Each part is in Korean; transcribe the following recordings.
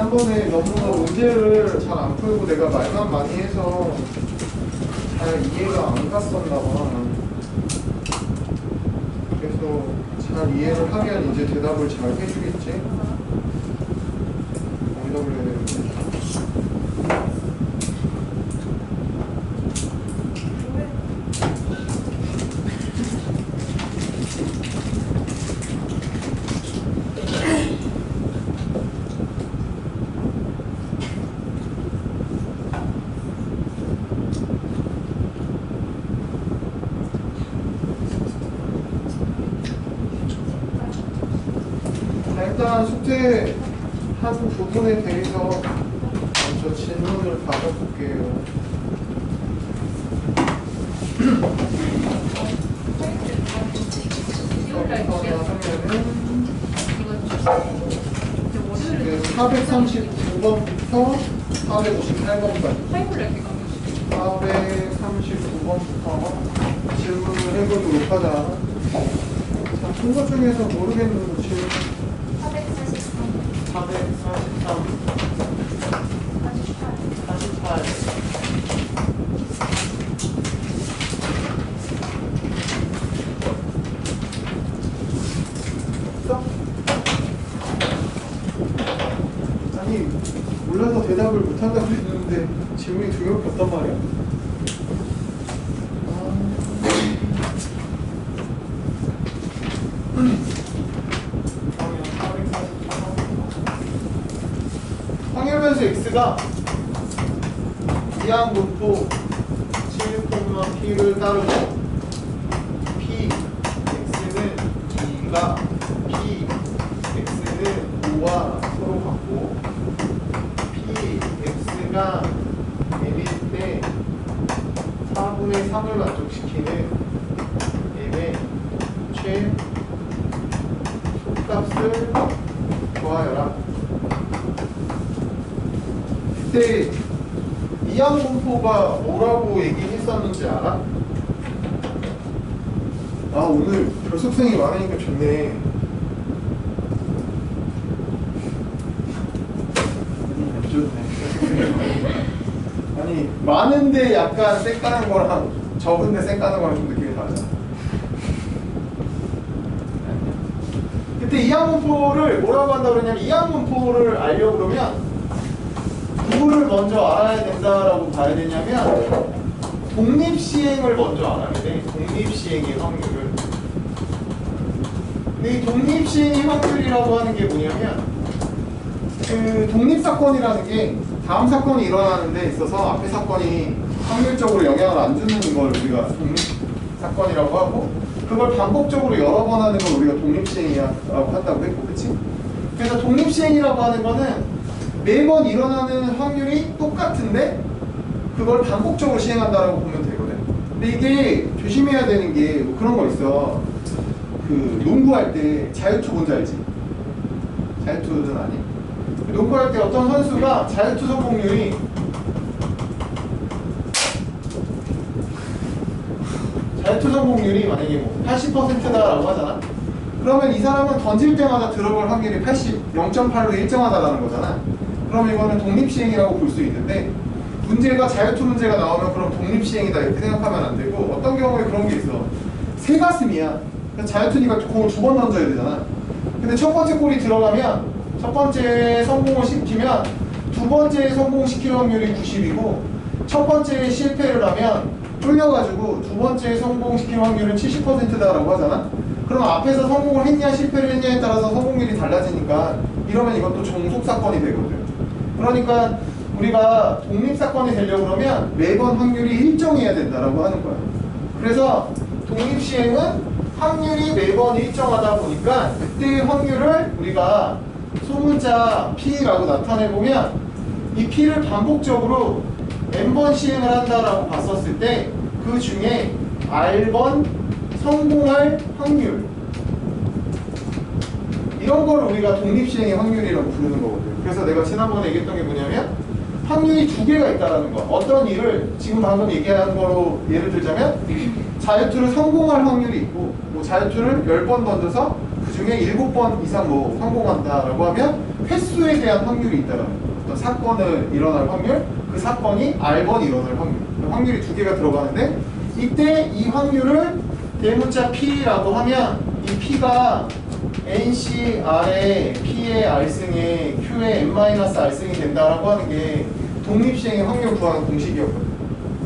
지난번에 너무 문제를 잘 안 풀고 내가 말만 많이 해서 잘 이해가 안 갔었나 봐. 그래서 잘 이해를 하면 이제 대답을 잘 해주겠지? 대답을 해야 되는데. 일단 숙제 한 부분에 대해서 먼저 질문을 받아볼게요. 지금 439번부터 458번까지 439번부터 질문을 해보도록 하자. 자, 순서 중에서 모르겠는 질문 443 48 없어? 아니 몰라서 대답을 못한다고 했는데 질문이 두 개밖에 없단 말이야? 항열변수 x가 이항분포 7,p를 따르고 p x는 2가 p x는 5와 서로 같고 p x가 m일 때 4분의 3을 만족시키는 m의 최소값을 구하여라. 그때 이항분포가 뭐라고 얘기했었는지 알아? 아 오늘 결석생이 많으니까 좋네. 안 좋네. 아니 많은데 약간 쌩 까는 거랑 적은데 쌩 까는 거랑 좀 느낌이 다르잖아. 그때 이항분포를 뭐라고 한다고 그러냐면 이항분포를 알려고 그러면 누구를 먼저 알아야 된다라고 봐야 되냐면 독립시행을 먼저 알아야 돼. 독립시행의 확률을. 근데 이 독립시행의 확률이라고 하는 게 뭐냐면 그 독립사건이라는 게 다음 사건이 일어나는 데 있어서 앞에 사건이 확률적으로 영향을 안 주는 걸 우리가 독립사건이라고 하고 그걸 반복적으로 여러 번 하는 걸 우리가 독립시행이라고 한다고 했고 그치? 그래서 독립시행이라고 하는 거는 매번 일어나는 확률이 똑같은데 그걸 반복적으로 시행한다라고 보면 되거든. 근데 이게 조심해야 되는 게 뭐 그런 거 있어. 그 농구할 때 자유투 뭔지 알지? 자유투는 아니? 농구할 때 어떤 선수가 자유투 성공률이 만약에 뭐 80%다라고 하잖아. 그러면 이 사람은 던질 때마다 들어갈 확률이 0.8로 일정하다라는 거잖아. 그럼 이거는 독립시행이라고 볼 수 있는데 문제가 자유투 문제가 나오면 그럼 독립시행이다 이렇게 생각하면 안 되고 어떤 경우에 그런 게 있어. 세가슴이야. 자유투니까 공을 2번 던져야 되잖아. 근데 첫 번째 골이 들어가면 첫 번째 성공을 시키면 두 번째 성공시킬 확률이 90이고 첫 번째 실패를 하면 쫄려가지고 두 번째 성공시킬 확률은 70%다라고 하잖아. 그럼 앞에서 성공을 했냐 실패를 했냐에 따라서 성공률이 달라지니까 이러면 이것도 종속사건이 되거든. 그러니까 우리가 독립사건이 되려고 그러면 매번 확률이 일정해야 된다라고 하는 거야. 그래서 독립시행은 확률이 매번 일정하다 보니까 그때의 확률을 우리가 소문자 P라고 나타내보면 이 P를 반복적으로 N번 시행을 한다라고 봤었을 때 그 중에 R번 성공할 확률 이런 걸 우리가 독립시행의 확률이라고 부르는 거거든요. 그래서 내가 지난번에 얘기했던 게 뭐냐면 확률이 두 개가 있다는 거. 어떤 일을 지금 방금 얘기한 거로 예를 들자면 자유투를 성공할 확률이 있고 뭐 자유투를 10번 던져서 그 중에 7번 이상 뭐 성공한다라고 하면 횟수에 대한 확률이 있다라는 거예요. 어떤 사건을 일어날 확률, 그 사건이 R번 일어날 확률. 확률이 두 개가 들어가는데 이때 이 확률을 대문자 P라고 하면 이 P가 NCR의 P의 R승에 Q의 N-R승이 된다라고 하는 게 독립시행의 확률 구하는 공식이었거든요.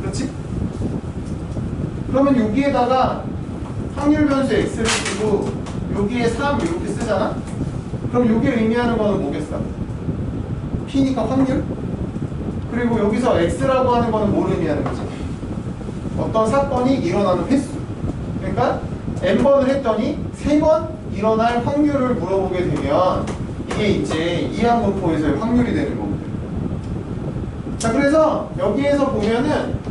그렇지? 그러면 여기에다가 확률 변수 X를 쓰고 여기에 3 이렇게 쓰잖아? 그럼 여기에 의미하는 거는 뭐겠어? P니까 확률? 그리고 여기서 X라고 하는 거는 뭘 의미하는 거지? 어떤 사건이 일어나는 횟수. 그러니까 N번을 했더니 3번 일어날 확률을 물어보게 되면 이게 이제 이항분포에서의 확률이 되는 거거든요. 자, 그래서 여기에서 보면은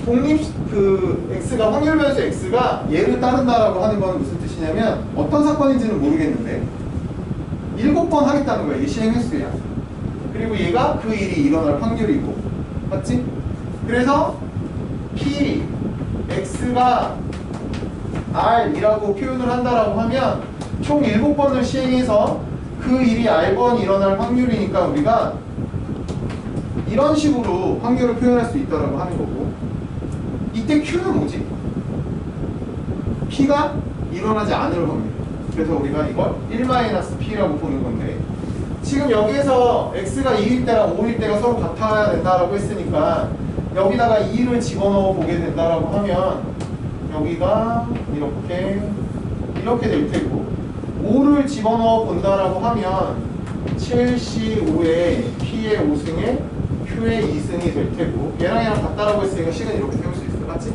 X가 확률 변수 X가 얘를 따른다라고 하는 건 무슨 뜻이냐면 어떤 사건인지는 모르겠는데 7번 하겠다는 거야. 이게 시행 횟수야. 그리고 얘가 그 일이 일어날 확률이고, 맞지? 그래서 P, X가 R이라고 표현을 한다라고 하면 총 7번을 시행해서 그 일이 R번 일어날 확률이니까 우리가 이런 식으로 확률을 표현할 수 있다라고 하는 거고, 이때 Q는 뭐지? P가 일어나지 않을 확률. 그래서 우리가 이걸 1-P라고 보는 건데, 지금 여기에서 X가 2일 때랑 5일 때가 서로 같아야 된다라고 했으니까 여기다가 2를 집어넣어 보게 된다라고 하면 여기가 이렇게 될 테고, 5를 집어넣어 본다라고 하면 7C5에 P의 5승에 Q의 2승이 될 테고, 얘랑 같다라고 했으니까 식은 이렇게 세울 수 있어. 맞지?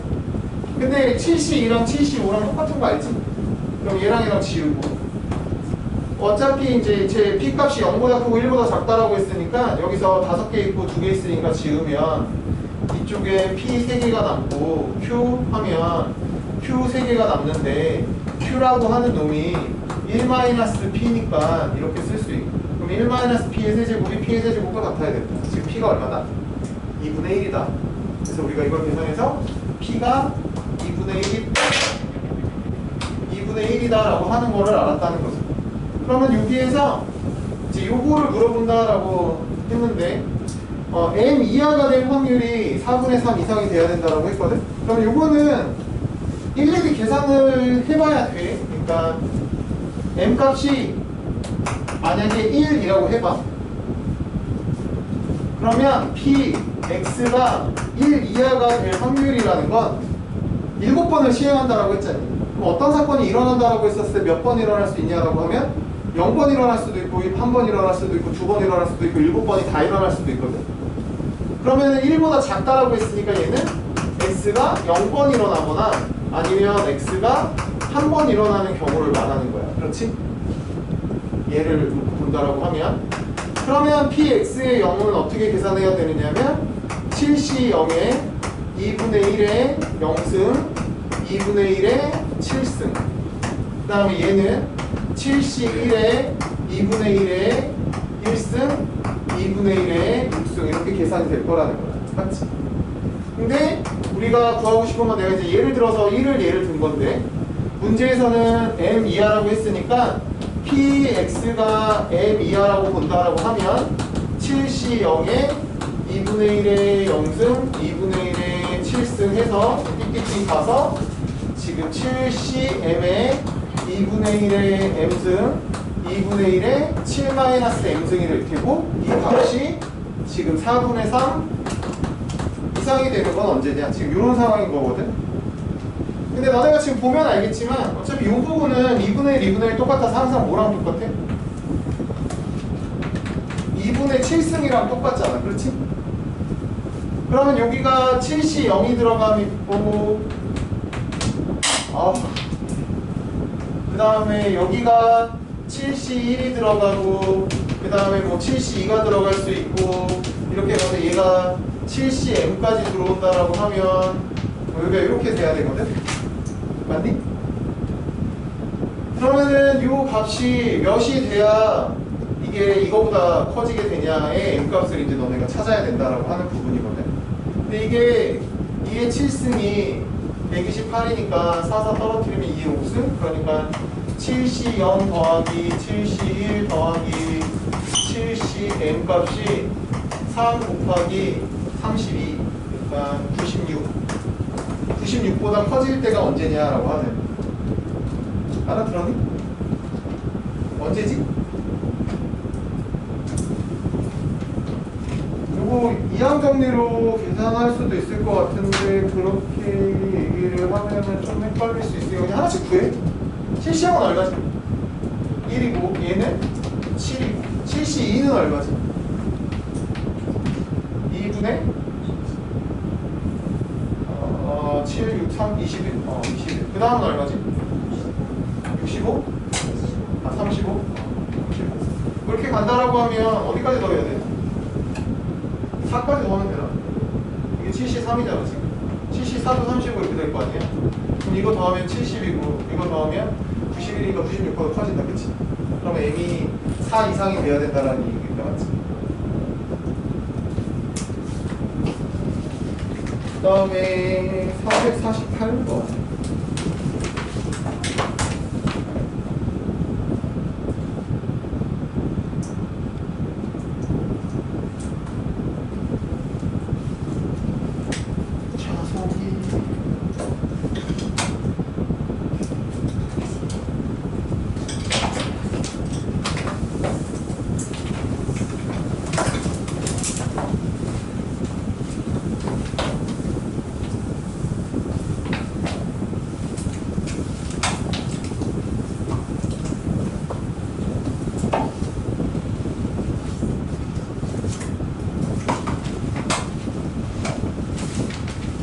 근데 7C2랑 7C5랑 똑같은 거 알지? 그럼 얘랑 지우고, 어차피 이제 제 P 값이 0보다 크고 1보다 작다라고 했으니까 여기서 5개 있고 2개 있으니까 지우면 이쪽에 P 3개가 남고 Q 하면 Q 3개가 남는데, Q라고 하는 놈이 1-P니까 이렇게 쓸 수 있고, 그럼 1-P의 세제곱이 P의 세제곱과 같아야 된다. 지금 P가 얼마다? 2분의 1이다. 그래서 우리가 이걸 계산해서 P가 2분의 1이다라고 하는 거를 알았다는 거죠. 그러면 여기에서 이제 요거를 물어본다라고 했는데, M 이하가 될 확률이 4분의 3 이상이 돼야 된다라고 했거든? 그럼 요거는 일일이 계산을 해봐야 돼. 그러니까 M 값이 만약에 1이라고 해봐. 그러면 P, X가 1 이하가 될 확률이라는 건 7번을 시행한다라고 했잖니. 그럼 어떤 사건이 일어난다라고 했었을 때 몇 번 일어날 수 있냐라고 하면 0번 일어날 수도 있고 1번 일어날 수도 있고 2번 일어날 수도 있고 7번이 다 일어날 수도 있거든. 그러면 1보다 작다라고 했으니까 얘는 X가 0번 일어나거나 아니면 X가 1번 일어나는 경우를 말하는 거야. 그렇지? 얘를 본다라고 하면, 그러면 PX의 0은 어떻게 계산해야 되느냐면 7C0에 2분의 1의 0승, 2분의 1의 7승, 그 다음에 얘는 7C1에 2분의 1의 1승, 2분의 1의 6승, 이렇게 계산이 될 거라는 거야. 맞지? 근데 우리가 구하고 싶은 건 내가 이제 예를 들어서 1을 예를 든 건데, 문제에서는 M 이하라고 했으니까 PX가 M 이하라고 본다라고 하면 7C0에 2분의 1의 0승, 2분의 1의 7승 해서 띡띡띡 가서 지금 7CM에 2분의 1의 M승, 2분의 1의 7-M승이 될 테고, 이 값이 지금 4분의 3 이상이 되는 건 언제냐? 지금 이런 상황인 거거든. 근데 너네가 지금 보면 알겠지만 어차피 이 부분은 2분의 1, 2분의 1 똑같아서 항상 뭐랑 똑같아? 2분의 7승이랑 똑같잖아. 그렇지? 그러면 여기가 7C 0이 들어가면 있고, 그 다음에 여기가 7C 1이 들어가고, 그 다음에 뭐 7C 2가 들어갈 수 있고, 이렇게 해서 얘가 7C M까지 들어온다라고 하면 여기가 이렇게 돼야 되거든? 맞니? 그러면은 요 값이 몇이 돼야 이게 이거보다 커지게 되냐의 M 값을 이제 너네가 찾아야 된다라고 하는 부분이거든. 근데 이게 2의 7승이 128이니까 4 떨어뜨리면 2의 5승. 그러니까 7C 0 더하기 7C 1 더하기 7C M 값이 3 곱하기 32. 그러니까 96. 96보다 커질 때가 언제냐라고 하네. 알아들었니? 언제지? 요거 이항 정리로 계산할 수도 있을 것 같은데 그렇게 얘기를 하면은 좀 헷갈릴 수 있으니까 그냥 하나씩 구해. 7C형은 얼마지? 1이고 얘는 7이고 7C2는 얼마지? 2분의 7, 6, 3, 21. 21. 그 다음은 얼마지? 65? 35? 35. 그렇게 간다라고 하면 어디까지 더해야 돼? 4까지 더하면 되나? 이게 73이잖아 지금. 74도 35 이렇게 될 거 아니야? 그럼 이거 더하면 70이고 이거 더하면 91이니까 96보다 커진다, 그치? 그러면 M이 4 이상이 돼야 된다라는 얘기니까, 맞지? 그 다음에 448번.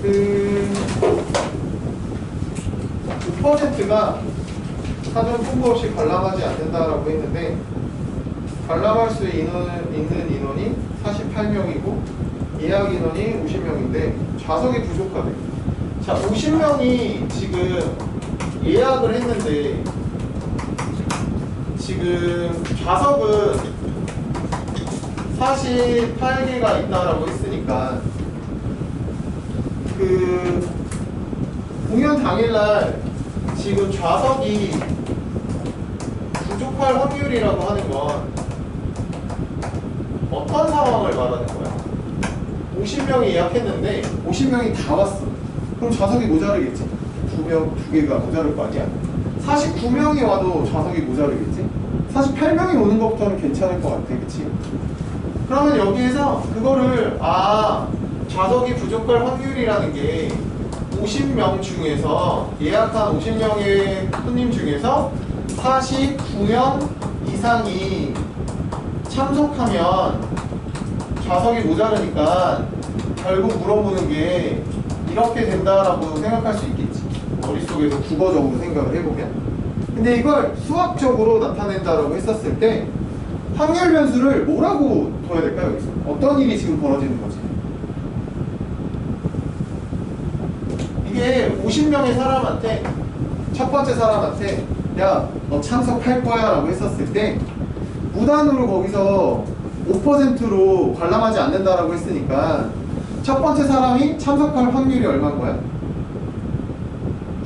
그 5%가 사전 통보 없이 관람하지 않는다라고 했는데 관람할 수 있는 인원이 48명이고 예약 인원이 50명인데 좌석이 부족하대. 자, 50명이 지금 예약을 했는데 지금 좌석은 48개가 있다라고 했으니까 그 공연 당일날 지금 좌석이 부족할 확률이라고 하는 건 어떤 상황을 말하는 거야? 50명이 예약했는데 50명이 다 왔어. 그럼 좌석이 모자르겠지? 2개가 모자랄 거 아니야? 49명이 와도 좌석이 모자르겠지? 48명이 오는 것부터는 괜찮을 것 같아, 그치? 그러면 여기에서 그거를 좌석이 부족할 확률이라는 게 50명 중에서 예약한 50명의 손님 중에서 49명 이상이 참석하면 좌석이 모자르니까 결국 물어보는 게 이렇게 된다라고 생각할 수 있겠지. 머릿속에서 국어적으로 생각을 해보면. 근데 이걸 수학적으로 나타낸다라고 했었을 때 확률 변수를 뭐라고 둬야 될까요? 여기서 어떤 일이 지금 벌어지는 거지? 이게 50명의 사람한테 첫 번째 사람한테 야, 너 참석할 거야 라고 했었을 때 무단으로 거기서 5%로 관람하지 않는다라고 했으니까 첫 번째 사람이 참석할 확률이 얼마인 거야?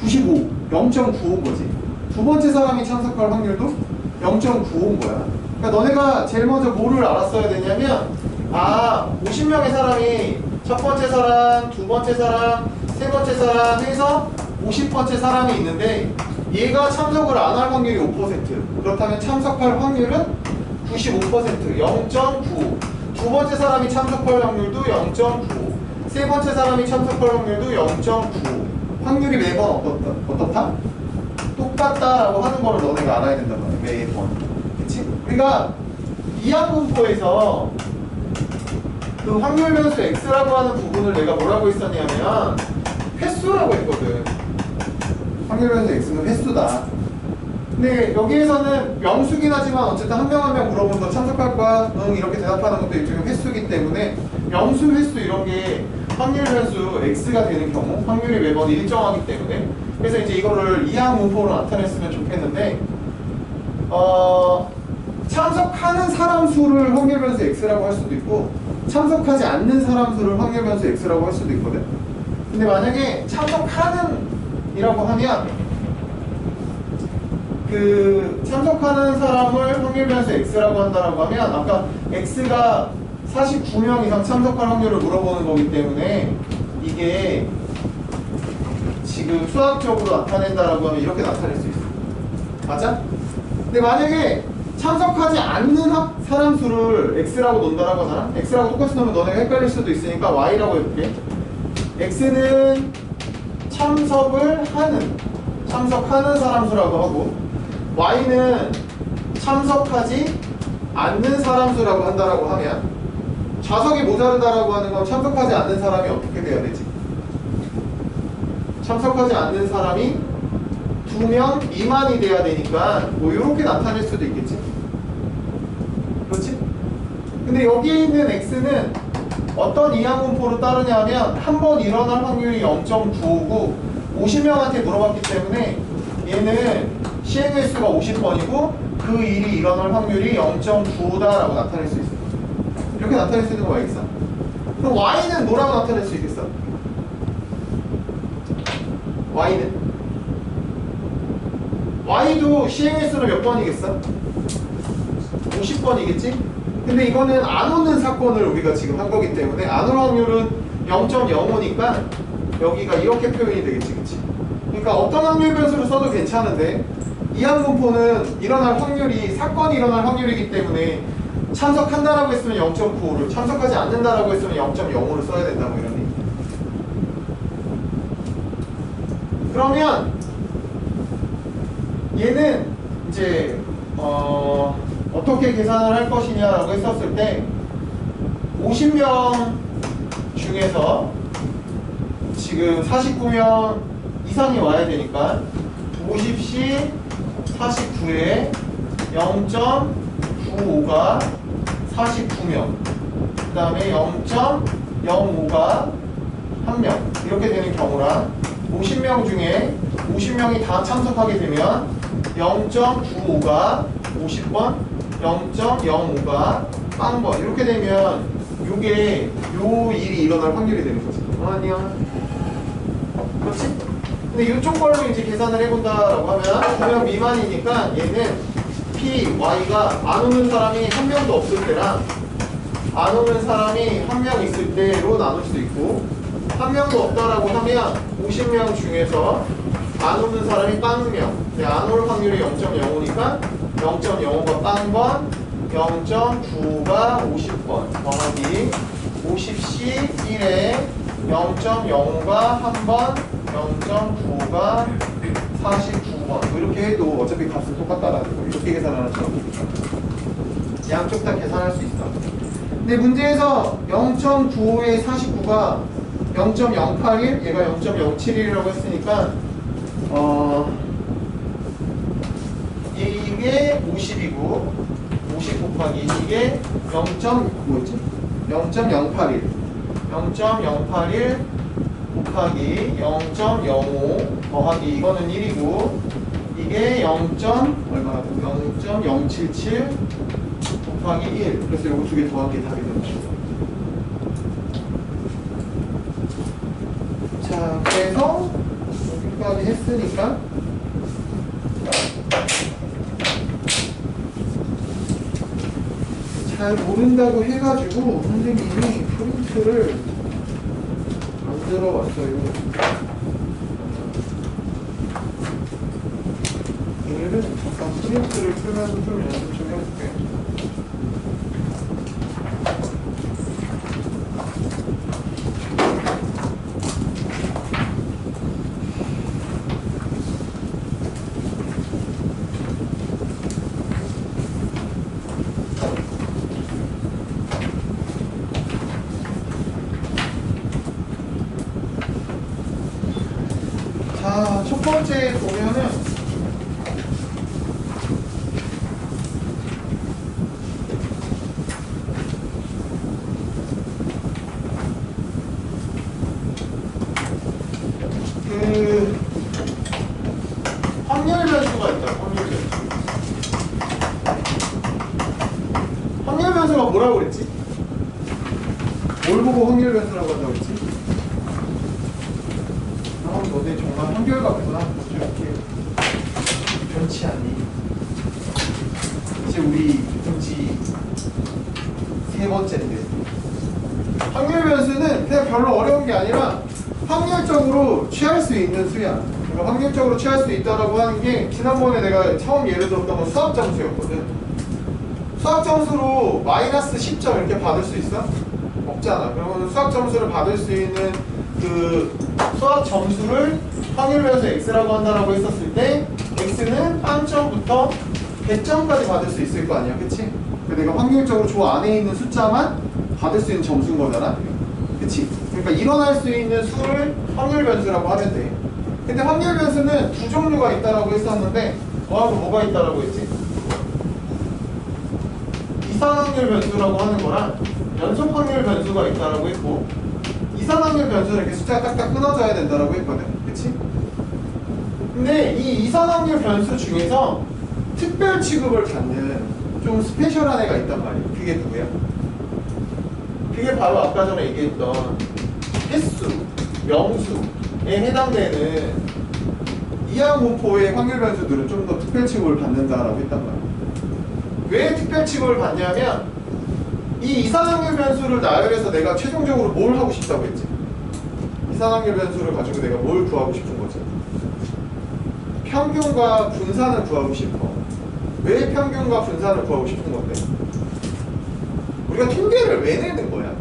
95, 0.95인 거지. 두 번째 사람이 참석할 확률도 0.95인 거야. 그러니까 너네가 제일 먼저 뭐를 알았어야 되냐면 50명의 사람이 첫 번째 사람, 두 번째 사람, 세 번째 사람 해서 50번째 사람이 있는데 얘가 참석을 안 할 확률이 5%. 그렇다면 참석할 확률은 95%, 0.95. 두 번째 사람이 참석할 확률도 0.95. 세 번째 사람이 참석할 확률도 0.95. 확률이 매번 어떻다? 똑같다라고 하는 거를 너네가 알아야 된단 말이야, 매번. 그치? 그러니까 이항분포에서 그 확률 변수 x라고 하는 부분을 내가 뭐라고 했었냐면 횟수라고 했거든. 확률 변수 x는 횟수다. 근데 여기에서는 명수긴 하지만 어쨌든 한 명 한 명 물어보면 너 참석할 거야? 응, 이렇게 대답하는 것도 일종의 횟수이기 때문에 명수, 횟수 이런 게 확률 변수 x가 되는 경우 확률이 매번 일정하기 때문에 그래서 이제 이거를 이항분포로 나타냈으면 좋겠는데 참석하는 사람 수를 확률 변수 x라고 할 수도 있고 참석하지 않는 사람 수를 확률 변수 x라고 할 수도 있거든. 근데 만약에 참석하는 이라고 하면 그 참석하는 사람을 확률 변수 x라고 한다라고 하면 아까 x가 49명 이상 참석할 확률을 물어보는 거기 때문에 이게 지금 수학적으로 나타낸다라고 하면 이렇게 나타낼 수 있어. 맞아? 근데 만약에 참석하지 않는 사람 수를 x라고 놓는다라고 하잖아. x라고 똑같이 놓으면 너네가 헷갈릴 수도 있으니까 y라고 해볼게. x는 참석하는 사람 수라고 하고 y는 참석하지 않는 사람 수라고 한다라고 하면 좌석이 모자르다라고 하는 건 참석하지 않는 사람이 어떻게 돼야 되지? 참석하지 않는 사람이 2명 미만이 돼야 되니까 뭐 이렇게 나타낼 수도 있겠지. 그렇지? 근데 여기에 있는 x는 어떤 이항분포로 따르냐 하면 한 번 일어날 확률이 0.95고 50명한테 물어봤기 때문에 얘는 시행횟수가 50번이고 그 일이 일어날 확률이 0.95다라고 나타낼 수 있어. 이렇게 나타낼 수 있는 거 알겠어? 그럼 y는 뭐라고 나타낼 수 있겠어? y도 시행횟수는 몇 번이겠어? 50번이겠지? 근데 이거는 안 오는 사건을 우리가 지금 한 거기 때문에 안 올 확률은 0.05니까 여기가 이렇게 표현이 되겠지, 그치? 그러니까 어떤 확률 변수를 써도 괜찮은데 이항분포는 일어날 확률이 사건이 일어날 확률이기 때문에 참석한다라고 했으면 0.95를 참석하지 않는다라고 했으면 0.05를 써야 된다고 이런 얘기. 그러면 얘는 이제 어떻게 계산을 할 것이냐라고 했었을 때 50명 중에서 지금 49명 이상이 와야 되니까 50시 49에 0.95가 49명 그 다음에 0.05가 1명 이렇게 되는 경우랑 50명 중에 50명이 다 참석하게 되면 0.95가 50번 0.05가 0번 이렇게 되면 요게 요 일이 일어날 확률이 되는 거지. 아니야. 그렇지? 근데 이쪽 걸로 이제 계산을 해본다라고 하면 9명 미만이니까 얘는 P, Y가 안 오는 사람이 한 명도 없을 때랑 안 오는 사람이 한 명 있을 때로 나눌 수 있고 한 명도 없다라고 하면 50명 중에서 안 오는 사람이 0명 안 올 확률이 0.05니까 0.05가 0번 0.9가 50번 더하기 50시 1에 0.05가 1번 0.9가 49번 이렇게 해도 어차피 값은 똑같다라는 거 이렇게 계산하는 거죠. 양쪽 다 계산할 수 있어. 근데 문제에서 0.95에 49가 0.081 얘가 0.071이라고 했으니까 이게 50이고 50 곱하기 이게 0.081 곱하기 0.05 더하기 이거는 1이고 이게 0.077 곱하기 1 그래서 이거 두 개 더한 게 답이 되는 거죠. 자 그래서 여기까지 했으니까 잘 모른다고 해가지고 선생님이 프린트를 만들어 왔어요. 오늘은 잠깐 프린트를 풀면서 좀 연습 좀 해볼게요. 자, 첫 번째 보면은 확률 변수가 있다. 확률 변수가 뭐라고 그랬지? 뭘 보고 확률 변수라고 한다고 그랬지? 너네 정말 한결같구나. 이렇게 변치 않니? 이제 우리 등지 세 번째인데, 확률 변수는 그냥 별로 어려운 게 아니라 확률적으로 취할 수 있는 수야. 그러니까 확률적으로 취할 수 있다라고 하는 게 지난번에 내가 처음 예를 들었던 건 수학 점수였거든. 수학 점수로 마이너스 10점 이렇게 받을 수 있어? 없잖아. 그러면 수학 점수를 받을 수 있는 그 수학 점수를 확률 변수 x라고 한다라고 했었을 때 x는 0점부터 100점까지 받을 수 있을 거 아니야, 그치? 내가 확률적으로 저 안에 있는 숫자만 받을 수 있는 점수인 거잖아, 그치? 그러니까 일어날 수 있는 수를 확률 변수라고 하면 돼. 근데 확률 변수는 두 종류가 있다라고 했었는데 너하고 뭐가 있다라고 했지? 이산확률 변수라고 하는 거랑 연속 확률 변수가 있다라고 했고, 이산확률 변수는 이렇게 숫자가 딱딱 끊어져야 된다라고 했거든, 그치? 근데 이 이산확률 변수 중에서 특별 취급을 받는 좀 스페셜한 애가 있단 말이야. 그게 누구야? 그게 바로 아까 전에 얘기했던 횟수, 명수에 해당되는 이항분포의 확률 변수들은 좀 더 특별 취급을 받는다라고 했단 말이야. 왜 특별 취급을 받냐면 이 이산확률 변수를 나열해서 내가 최종적으로 뭘 하고 싶다고 했지? 이산확률 변수를 가지고 내가 뭘 구하고 싶은 거지? 평균과 분산을 구하고 싶어. 왜 평균과 분산을 구하고 싶은 건데? 우리가 통계를 왜 내는 거야?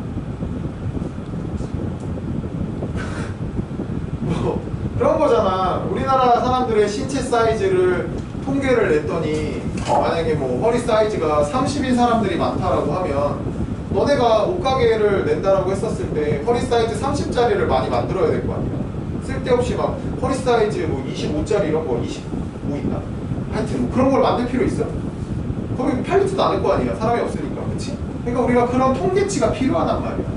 뭐 그런 거잖아. 우리나라 사람들의 신체 사이즈를 통계를 냈더니 만약에 뭐 허리 사이즈가 30인 사람들이 많다라고 하면 너네가 옷가게를 낸다라고 했었을 때 허리 사이즈 30짜리를 많이 만들어야 될 거 아니야. 쓸데없이 막 허리 사이즈 뭐 25짜리 이런 거 25 있나? 하여튼 뭐 그런 걸 만들 필요 있어? 거기 팔리지도 않을 거 아니야. 사람이 없으니까. 그치? 그러니까 우리가 그런 통계치가 필요하단 말이야.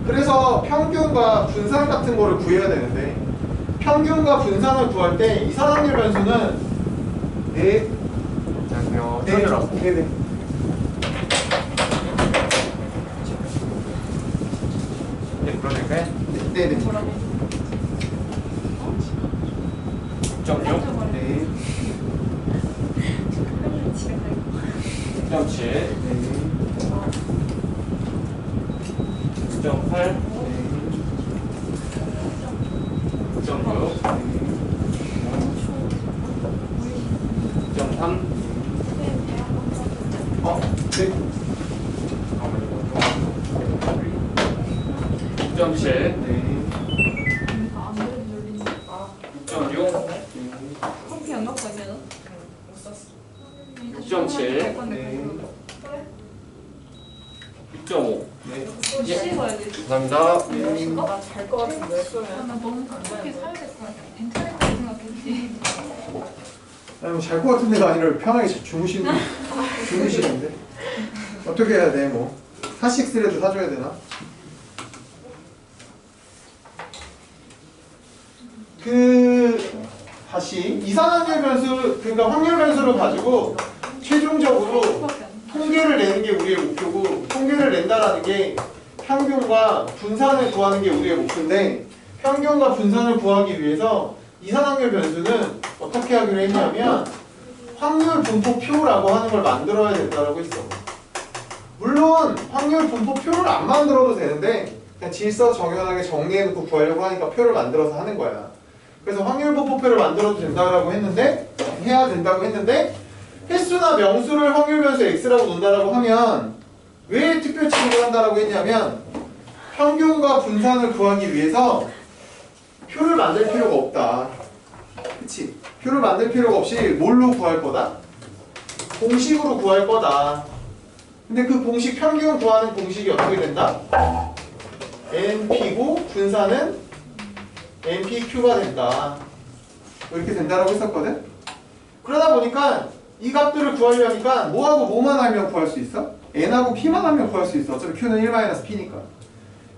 그래서 평균과 분산 같은 거를 구해야 되는데 평균과 분산을 구할 때 이산확률 변수는 네. 안녕하세요. 네. 네네. 네, 불러낼까요? 네네. 6.6, 네. 6.7, 6.8, 6.6, 6.3, 네. 6.7, 네. 6.6, 커피 안 갖고 왔냐 너? 못 샀어. 6.7, 네. 6.5. 네. 또 씻어야 돼. 감사합니다. 나잘 것 같은데. 나 너무 그렇게 사야 될 것 같아. 괜찮을까 생각했지. 아니 뭐잘 것 같은 데가 아니라 편하게 주무시는데 어떻게 해야 돼? 뭐 사식스라도 사줘야 되나? 다시 이산확률 변수, 그러니까 확률 변수를 가지고 최종적으로 통계를 내는 게 우리의 목표고, 통계를 낸다라는 게 평균과 분산을 구하는 게 우리의 목표인데, 평균과 분산을 구하기 위해서 이산확률 변수는 어떻게 하기로 했냐면 확률 분포표라고 하는 걸 만들어야 된다고 했어. 물론 확률 분포표를 안 만들어도 되는데 그냥 질서 정연하게 정리해놓고 구하려고 하니까 표를 만들어서 하는 거야. 그래서 확률 분포표를 만들어도 된다고 했는데, 해야 된다고 했는데, 횟수나 명수를 확률 변수 x라고 놓는다라고 하면 왜 특별 취급을 한다라고 했냐면 평균과 분산을 구하기 위해서 표를 만들 필요가 없다. 그치? 표를 만들 필요가 없이 뭘로 구할 거다? 공식으로 구할 거다. 근데 그 공식, 평균 구하는 공식이 어떻게 된다? NP고 분산은 NPQ가 된다. 이렇게 된다라고 했었거든? 그러다 보니까 이 값들을 구하려니까 뭐하고 뭐만 하면 구할 수 있어? N하고 P만 하면 구할 수 있어. 어차피 Q는 1-P니까.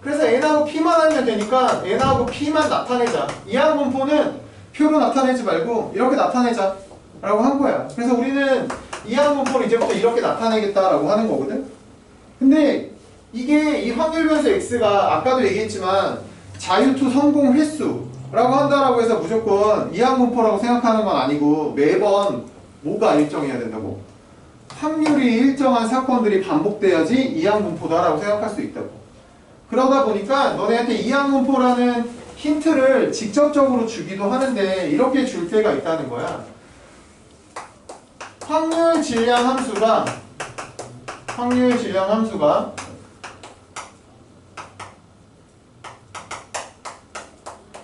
그래서 N하고 P만 하면 되니까 N하고 P만 나타내자. 이항분포는 표로 나타내지 말고 이렇게 나타내자 라고 한 거야. 그래서 우리는 이항분포를 이제부터 이렇게 나타내겠다라고 하는 거거든. 근데 이게 이 확률 변수 x가 아까도 얘기했지만 자유투 성공 횟수, 라고 한다라고 해서 무조건 이항분포라고 생각하는 건 아니고 매번 뭐가 일정해야 된다고? 확률이 일정한 사건들이 반복돼야지 이항분포다라고 생각할 수 있다고. 그러다 보니까 너네한테 이항분포라는 힌트를 직접적으로 주기도 하는데 이렇게 줄 때가 있다는 거야. 확률 질량 함수가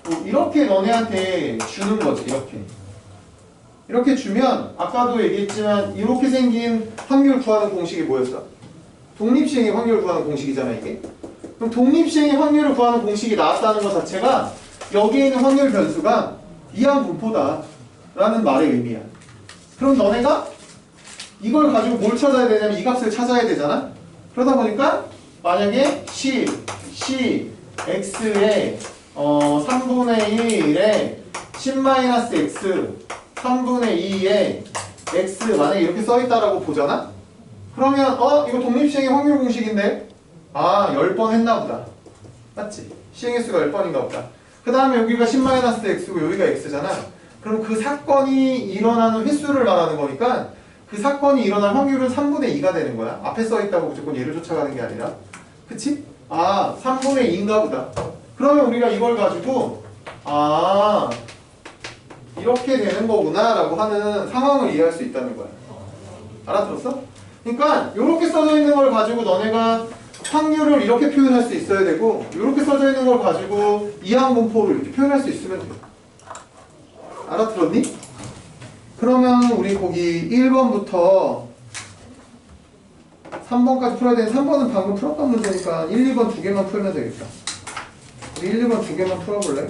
뭐 이렇게 너네한테 주는 거지. 이렇게 주면 아까도 얘기했지만 이렇게 생긴 확률 구하는 공식이 뭐였어? 독립시행의 확률을 구하는 공식이잖아 이게. 그럼 독립시행의 확률을 구하는 공식이 나왔다는 것 자체가 여기에 있는 확률 변수가 이항분포다 라는 말의 의미야. 그럼 너네가 이걸 가지고 뭘 찾아야 되냐면 이 값을 찾아야 되잖아. 그러다 보니까 만약에 C, X에 3분의 1에 10-X 3분의 2에 X 만약에 이렇게 써있다라고 보잖아? 그러면 이거 독립시행의 확률 공식인데 10번 했나 보다. 맞지? 시행 횟수가 10번인가 보다. 그 다음에 여기가 10-X고 여기가 X잖아. 그럼 그 사건이 일어나는 횟수를 말하는 거니까 그 사건이 일어날 확률은 3분의 2가 되는 거야. 앞에 써있다고 무조건 얘를 쫓아가는 게 아니라. 그치? 3분의 2인가 보다. 그러면 우리가 이걸 가지고 이렇게 되는 거구나 라고 하는 상황을 이해할 수 있다는 거야. 알아들었어? 그러니까 이렇게 써져 있는 걸 가지고 너네가 확률을 이렇게 표현할 수 있어야 되고 이렇게 써져 있는 걸 가지고 이항분포를 이렇게 표현할 수 있으면 돼. 알아들었니? 그러면 우리 거기 1번부터 3번까지 풀어야 되는 3번은 방금 풀었던 문제니까 1, 2번 두 개만 풀면 되겠다. 우리 1, 2번 두 개만 풀어볼래?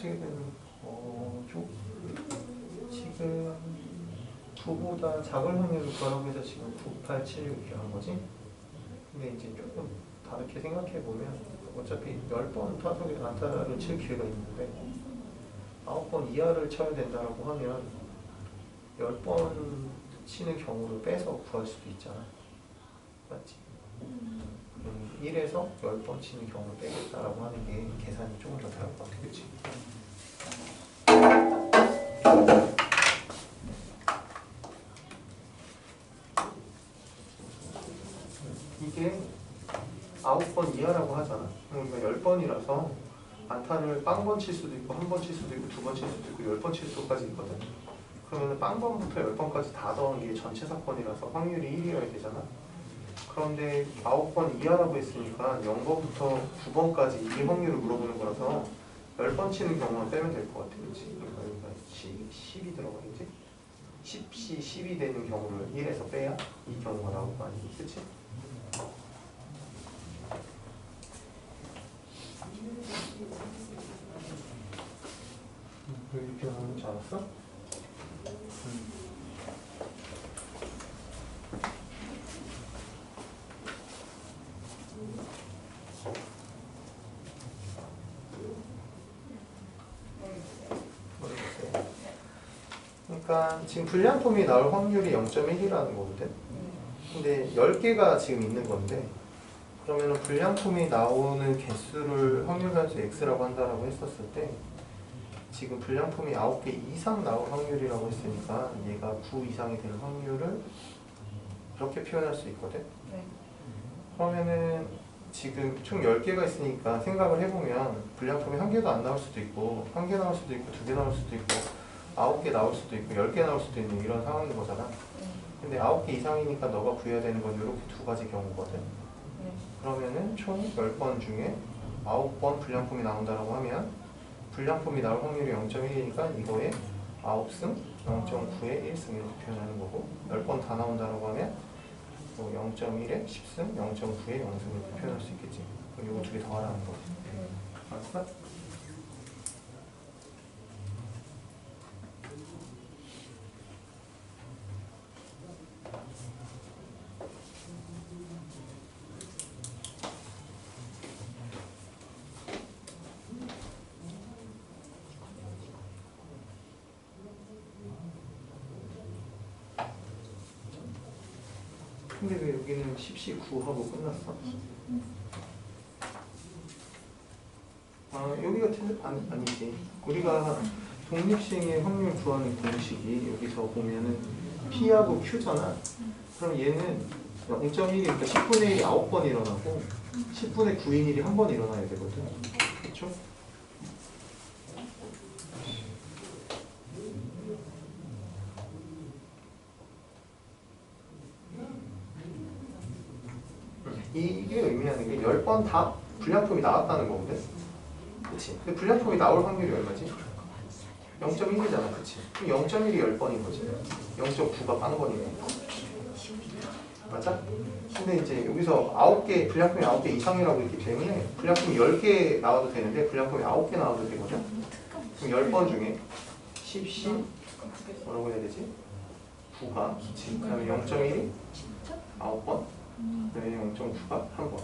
어떻게 되는 거죠? 지금 9보다 작은 확률을 구하라고 해서 지금 9, 8, 7, 6 이렇게 한 거지? 근데 이제 조금 다르게 생각해보면 어차피 10번 타석에 안타를 칠 기회가 있는데 9번 이하를 쳐야 된다고 하면 10번 치는 경우를 빼서 구할 수도 있잖아. 맞지? 1에서 10번 치는 경우를 빼겠다라고 하는 게 계산이 조금 더 다를 것 같아. 그치? 이게 9번 이하라고 하잖아. 우리가 10번이라서 안타를 빵번 칠 수도 있고 한 번 칠 수도 있고 두 번 칠 수도 있고 10번 칠 수까지 있거든. 그러면 빵번부터 10번까지 다 더한 게 전체 사건이라서 확률이 1이어야 되잖아. 그런데 9번 이하라고 했으니까 0번부터 9번까지 이 확률을 물어보는 거라서 10번 치는 경우만 빼면 될 것 같아. 그렇지? 그러니까 여기가 10이 들어가겠지? 10시 10이 되는 경우를 1에서 빼야 이 경우가 나올 거 아니니? 그치? 이렇게 나오는 줄 알았어? 그러니까 지금 불량품이 나올 확률이 0.1이라는 거거든. 근데 10개가 지금 있는 건데 그러면 불량품이 나오는 개수를 확률 변수 x라고 한다라고 했었을 때 지금 불량품이 9개 이상 나올 확률이라고 했으니까 얘가 9 이상이 될 확률을 이렇게 표현할 수 있거든. 네. 그러면은 지금 총 10개가 있으니까 생각을 해보면 불량품이 1개도 안 나올 수도 있고 1개 나올 수도 있고 2개 나올 수도 있고 9개 나올 수도 있고 10개 나올 수도 있는 이런 상황인 거잖아. 근데 9개 이상이니까 너가 구해야 되는 건 이렇게 두 가지 경우거든. 그러면은 총 10번 중에 9번 불량품이 나온다라고 하면 불량품이 나올 확률이 0.1이니까 이거에 9승 0.9에 1승 이렇게 표현하는 거고 10번 다 나온다라고 하면 0.1에 10승 0.9에 0승 이렇게 표현할 수 있겠지. 그럼 이거 두 개 더 하라는 거지. 알았어? 근데 왜 여기는 10시 9하고 끝났어? 아 여기가 아니지. 우리가 독립시행의 확률 구하는 공식이 여기서 보면은 P하고 Q잖아. 그럼 얘는 0.1이니까 10분의 1이 9번 일어나고 10분의 9인 1이 한 번 일어나야 되거든. 그렇죠? 이게 의미하는 게 10번 다 불량품이 나왔다는 거거든. 그치? 근데 불량품이 나올 확률이 얼마지? 0.1이잖아. 그치? 그럼 0.1이 10번인 거지. 0.9가 빵번이네. 맞아? 근데 이제 여기서 9개, 불량품이 9개 이상이라고 했기 때문에 불량품이 10개 나와도 되는데 불량품이 9개 나와도 되거든. 그럼 10번 중에 10시 뭐라고 해야 되지? 9가 그 다음에 0.1이 9번 그다음에 0.9가 한 번.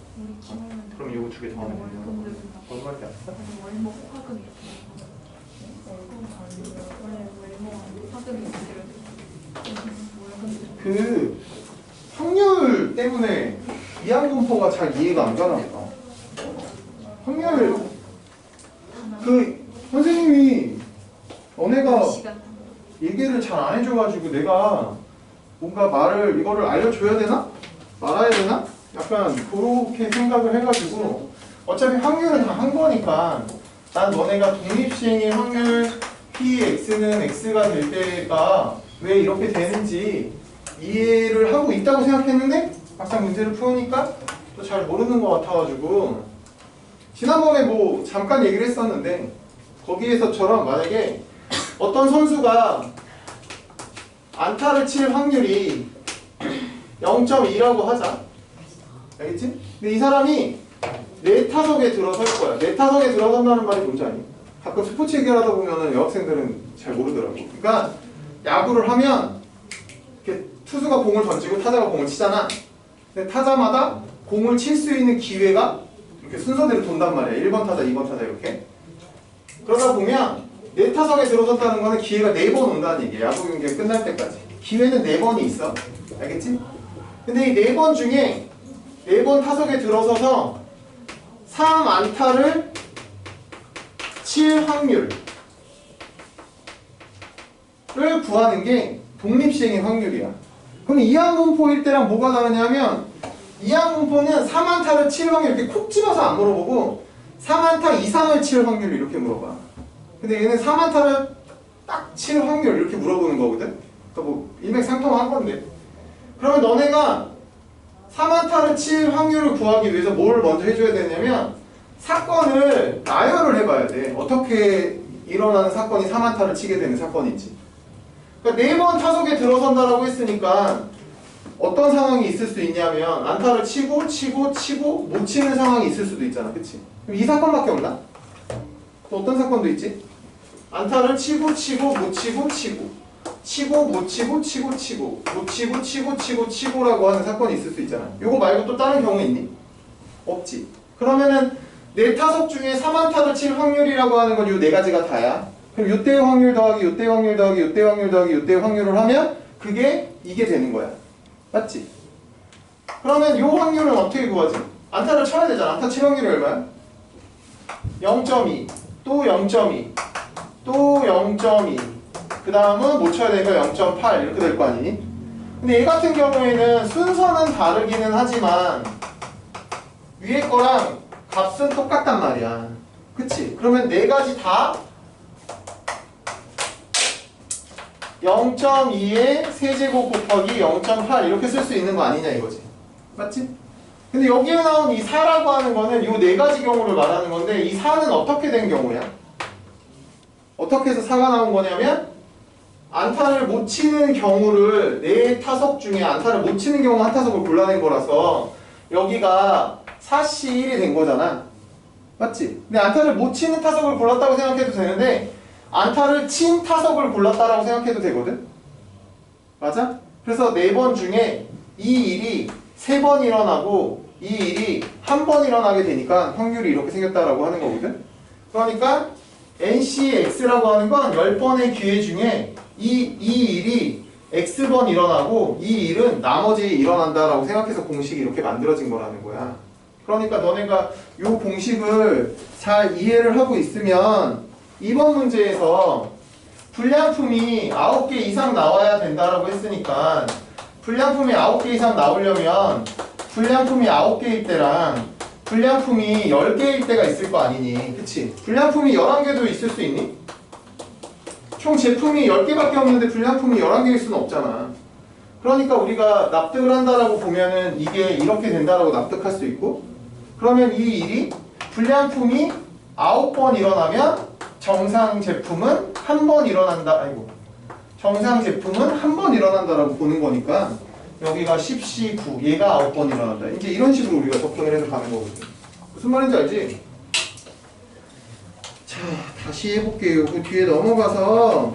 그럼 이거 두 개 더 하면 되는 거. 뭔 말인지 알았어? 그 확률 때문에 이항분포가 잘 이해가 안 가나 보다. 확률 그 선생님이 너네가 얘기를 잘 안 해줘가지고 내가 뭔가 말을 이거를 알려줘야 되나? 말아야 되나? 약간 그렇게 생각을 해가지고 어차피 확률은 다 한 거니까 난 너네가 독립시행의 확률 Px는 X가 될 때가 왜 이렇게 되는지 이해를 하고 있다고 생각했는데 막상 문제를 푸니까 또 잘 모르는 것 같아가지고 지난번에 뭐 잠깐 얘기를 했었는데 거기에서처럼 만약에 어떤 선수가 안타를 칠 확률이 0.2라고 하자. 알겠지? 근데 이 사람이 내 타석에 들어설 거야. 내 타석에 들어선다는 말이 뭔지 아니? 가끔 스포츠 얘기하다 보면 여학생들은 잘 모르더라고. 그러니까 야구를 하면 이렇게 투수가 공을 던지고 타자가 공을 치잖아. 근데 타자마다 공을 칠 수 있는 기회가 이렇게 순서대로 돈단 말이야. 1번 타자, 2번 타자 이렇게. 그러다 보면 내 타석에 들어섰다는 거는 기회가 4번 온다는 얘기야. 야구 경기가 끝날 때까지. 기회는 4번이 있어. 알겠지? 근데 이 4번 중에 4번 타석에 들어서서 3안타를 칠 확률을 구하는 게 독립시행의 확률이야. 그럼 이항분포일 때랑 뭐가 다르냐면 이항분포는 3안타를 칠 확률 이렇게 콕 집어서 안 물어보고 3안타 이상을 칠 확률 이렇게 물어봐. 근데 얘는 3안타를 딱 칠 확률 이렇게 물어보는 거거든. 그러니까 뭐 일맥상통한 건데. 그러면 너네가 3안타를 칠 확률을 구하기 위해서 뭘 먼저 해줘야 되냐면 사건을 나열을 해봐야 돼. 어떻게 일어나는 사건이 3안타를 치게 되는 사건인지. 그러니까 4번 타석에 들어선다라고 했으니까 어떤 상황이 있을 수 있냐면 안타를 치고 못 치는 상황이 있을 수도 있잖아. 그치? 그럼 이 사건밖에 없나? 또 어떤 사건도 있지? 안타를 치고 못 치고 치고 못 치고 치고라고 하는 사건이 있을 수 있잖아. 요거 말고 또 다른 경우 있니? 없지. 그러면은 내 타석 중에 3안타를 칠 확률이라고 하는 건 요 4가지가 다야. 그럼 요때의 확률 더하기 요때의 확률 더하기 요때의 확률 더하기 요때의 확률을 하면 그게 이게 되는 거야. 맞지? 그러면 요 확률은 어떻게 구하지? 안타를 쳐야 되잖아. 안타 칠 확률이 얼마야? 0.2 또 0.2 또 0.2 그 다음은 못 쳐야 되니까 0.8 이렇게 될 거 아니니? 근데 얘 같은 경우에는 순서는 다르기는 하지만 위에 거랑 값은 똑같단 말이야. 그치? 그러면 네 가지 다 0.2의 세제곱 곱하기 0.8 이렇게 쓸 수 있는 거 아니냐 이거지. 맞지? 근데 여기에 나온 이 4라고 하는 거는 이 네 가지 경우를 말하는 건데 이 4는 어떻게 된 경우야? 어떻게 해서 4가 나온 거냐면 안타를 못 치는 경우를 네 타석 중에 안타를 못 치는 경우 한 타석을 골라낸 거라서 여기가 4씨 1이 된 거잖아. 맞지? 근데 안타를 못 치는 타석을 골랐다고 생각해도 되는데 안타를 친 타석을 골랐다라고 생각해도 되거든? 맞아? 그래서 4번 중에 이 일이 3번 일어나고 이 일이 한 번 일어나게 되니까 확률이 이렇게 생겼다라고 하는 거거든? 그러니까 NCX라고 하는 건 10번의 기회 중에 이 일이 X번 일어나고 이 일은 나머지 일어난다라고 생각해서 공식이 이렇게 만들어진 거라는 거야. 그러니까 너네가 이 공식을 잘 이해를 하고 있으면 이번 문제에서 불량품이 9개 이상 나와야 된다라고 했으니까 불량품이 9개 이상 나오려면 불량품이 9개일 때랑 불량품이 10개일 때가 있을 거 아니니. 그치? 불량품이 11개도 있을 수 있니? 총 제품이 10개밖에 없는데 불량품이 11개일 수는 없잖아. 그러니까 우리가 납득을 한다라고 보면은 이게 이렇게 된다라고 납득할 수 있고 그러면 이 일이 불량품이 9번 일어나면 정상 제품은 한 번 일어난다. 아이고. 정상 제품은 한 번 일어난다라고 보는 거니까 여기가 10C 9 얘가 9번 일어난다. 이제 이런 식으로 우리가 접근을 해서 가는 거거든. 무슨 말인지 알지? 자, 다시 해볼게요. 그 뒤에 넘어가서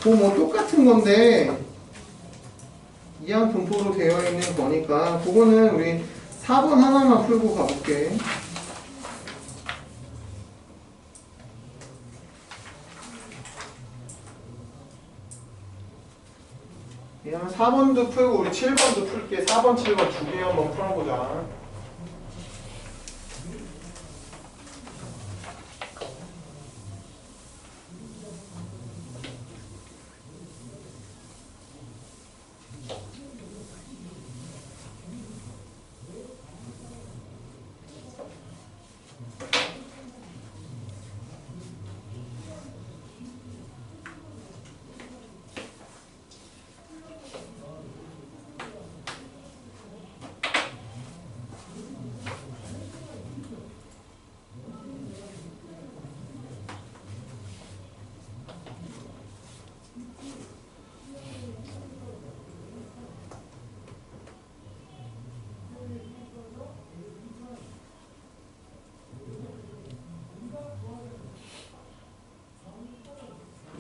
뭐 똑같은 건데 이항 분포로 되어 있는 거니까 그거는 우리 4번 하나만 풀고 가볼게. 그냥 4번도 풀고 우리 7번도 풀게. 4번, 7번 두 개 한번 풀어보자.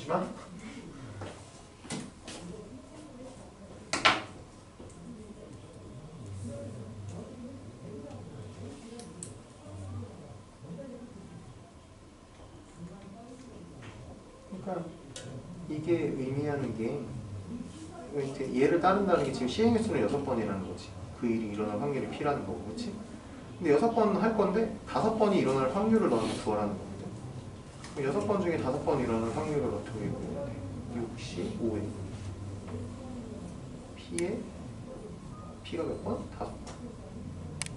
보지마. 그러니까 이게 의미하는 게 이제 얘를 따른다는 게 지금 시행의 수는 6번이라는 거지. 그 일이 일어날 확률이 P라는 거고, 그렇지? 근데 6번 할 건데 5번이 일어날 확률을 너한테 구하라는 거거든. 그럼 6번 중에 5번 일어날 확률을 어떻게 구해야 돼? 6C 5에 P가 몇 번? 5번.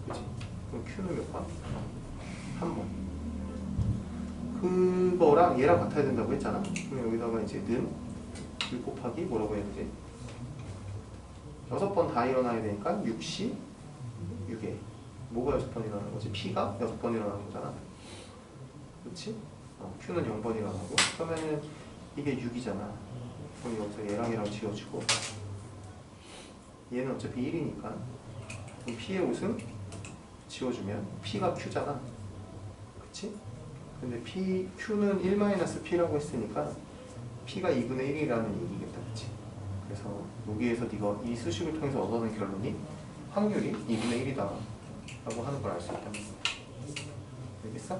그렇지? 그럼 Q는 몇 번? 한 번. 그거랑 얘랑 같아야 된다고 했잖아. 그럼 여기다가 이제 는 1 곱하기 뭐라고 해야 되지? 6번 다 일어나야 되니까 6C 6에 뭐가 6번 일어나는 거지? P가 6번 일어나는 거잖아. 그렇지? Q는 0번 일어나고 그러면은 이게 6이잖아. 그럼 여기서 얘랑 얘랑 지워주고 얘는 어차피 1이니까 그럼 P의 옷은 지워주면 P가 Q잖아. 그치? 근데 Q는 1-P라고 했으니까 P가 2분의 1이라는 얘기겠다. 그치? 그래서 여기에서 네가 이 수식을 통해서 얻어낸 결론이 확률이 2분의 1이다 라고 하는 걸 알 수 있다. 알겠어?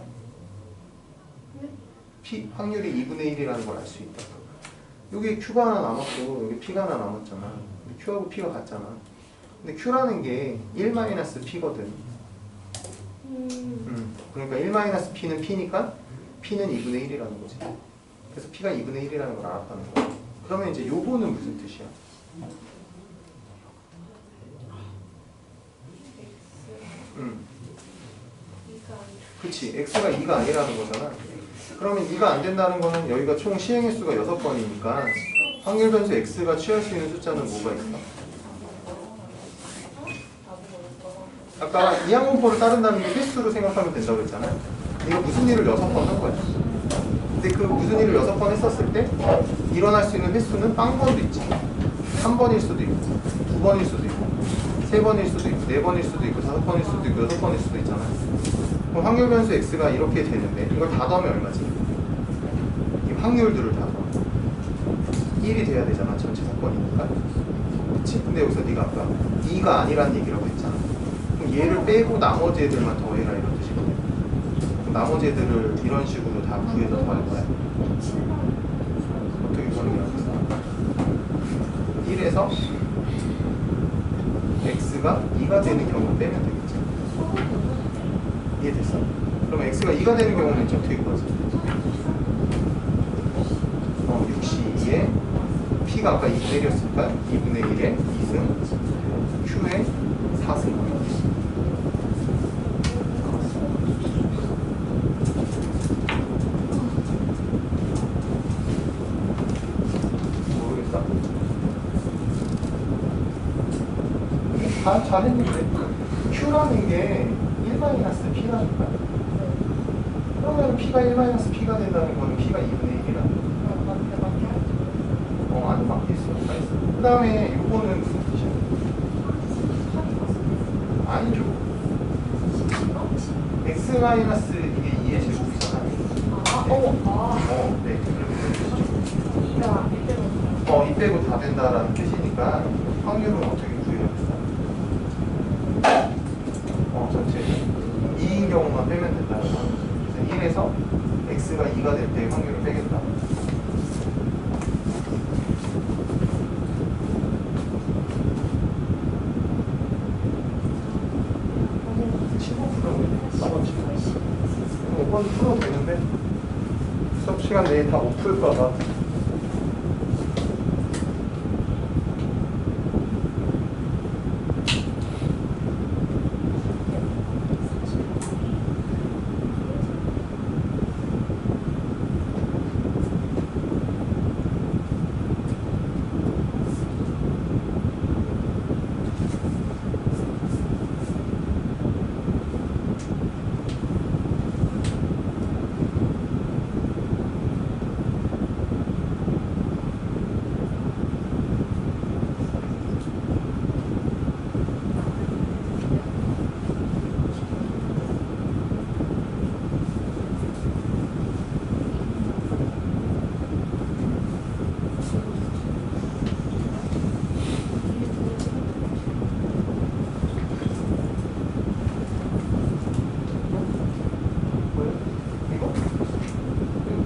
확률이 2분의 1이라는 걸 알 수 있다. 여기 Q가 하나 남았고 여기 P가 하나 남았잖아. 근데 Q하고 P가 같잖아. 근데 Q라는 게 1-P거든. 그러니까 1-P는 P니까 P는 2분의 1이라는 거지. 그래서 P가 2분의 1이라는 걸 알았다는 거야. 그러면 이제 요거는 무슨 뜻이야? 그치. x가 2가 아니라는 거잖아. 그러면 2가 안 된다는 거는 여기가 총 시행 횟수가 6번이니까 확률 변수 x가 취할 수 있는 숫자는 뭐가 있어? 아까 이항공포를 따른다는 게 횟수로 생각하면 된다고 했잖아. 이거 무슨 일을 6번 한 거야. 근데 그 무슨 일을 6번 했었을 때 일어날 수 있는 횟수는 빵번도 있지. 3번일 수도 있고 2번일 수도 있고 3번일 수도 있고 4번일 수도 있고 5번일 수도 있고 6번일 수도 있잖아. 그럼 확률 변수 x가 이렇게 되는데 이걸 다 더하면 얼마지? 이 확률들을 다 더하면 1이 돼야 되잖아. 전체 사건이니까. 그치? 근데 여기서 네가 아까 2가 아니란 얘기라고 했잖아. 그럼 얘를 빼고 나머지 애들만 더해라 이런 뜻이거든. 그럼 나머지 애들을 이런 식으로 다 구해서 더할 거야. 어떻게 구하는 게 낫겠어? 1에서 x가 2가 되는 경우 빼면 되겠지. 이해됐어? 그럼 x가 2가 되는 경우는 이제 어떻게 구하지? 6C2에 p가 아까 2분의 1이었으니까 2분의 1에 2승 q에 4승. 모르겠다. 다 잘했는데 q라는 게 1-p라니까. 그러면 p가 1-p가 된다는 거는 p가 2분의 1이라는 거야. 안 바뀌었어. 그 다음에 요거는 무슨 뜻이야? 아니죠. x 마이너스 이게 2의 제곱이잖아. 네. 이 빼고 다 된다라는 뜻이니까 확률은 어떻게 구해야겠어? 전체 2인 경우만 빼면 된다는 거. 그래서 1에서 x가 2가 될 때 확률을 빼겠다. 풀어도 되는데 수업 시간 내에 다 못 풀까봐.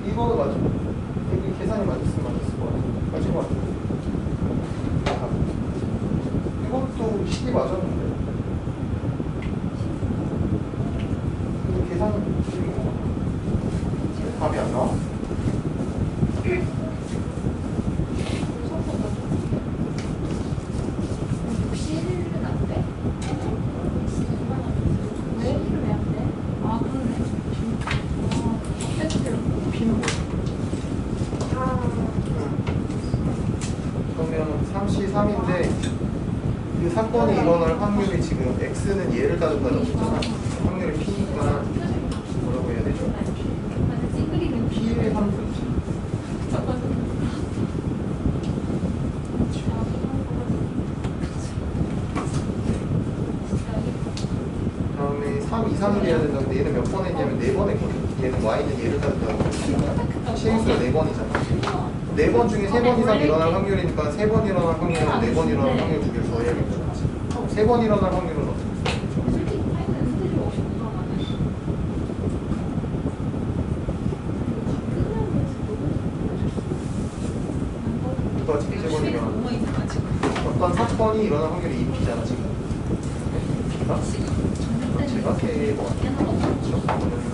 이거는 맞죠? 여기 계산이 맞았을 것 같아. 맞을 것 같아. 이것도 식이 맞았는데. 근데 계산은 틀린 거 같아. 답이 안 나와? 그러면 3C 3인데 그 사건이 일어날 확률이 지금 X는 얘를 따졌다고 했잖아. 확률이 P니까 뭐라고 해야 되죠? P의 3분. 다음에 3, 2, 3을 해야 된다는데 얘는 몇 번 했냐면 4번 했거든. 얘는 Y는 얘를 따졌다고 했으니까 시행수가 4번이잖아. 4번 중에 3번 이상 일어날 확률이니까 3번 일어날 확률은 4번 일어날 확률 두 개를 더해야겠다. 3번 일어날 확률은 어떻게 되죠? 누가 3번 일어나는 어떤 사건이 일어날 확률이 2P잖아 지금. 2P가? 제가 3번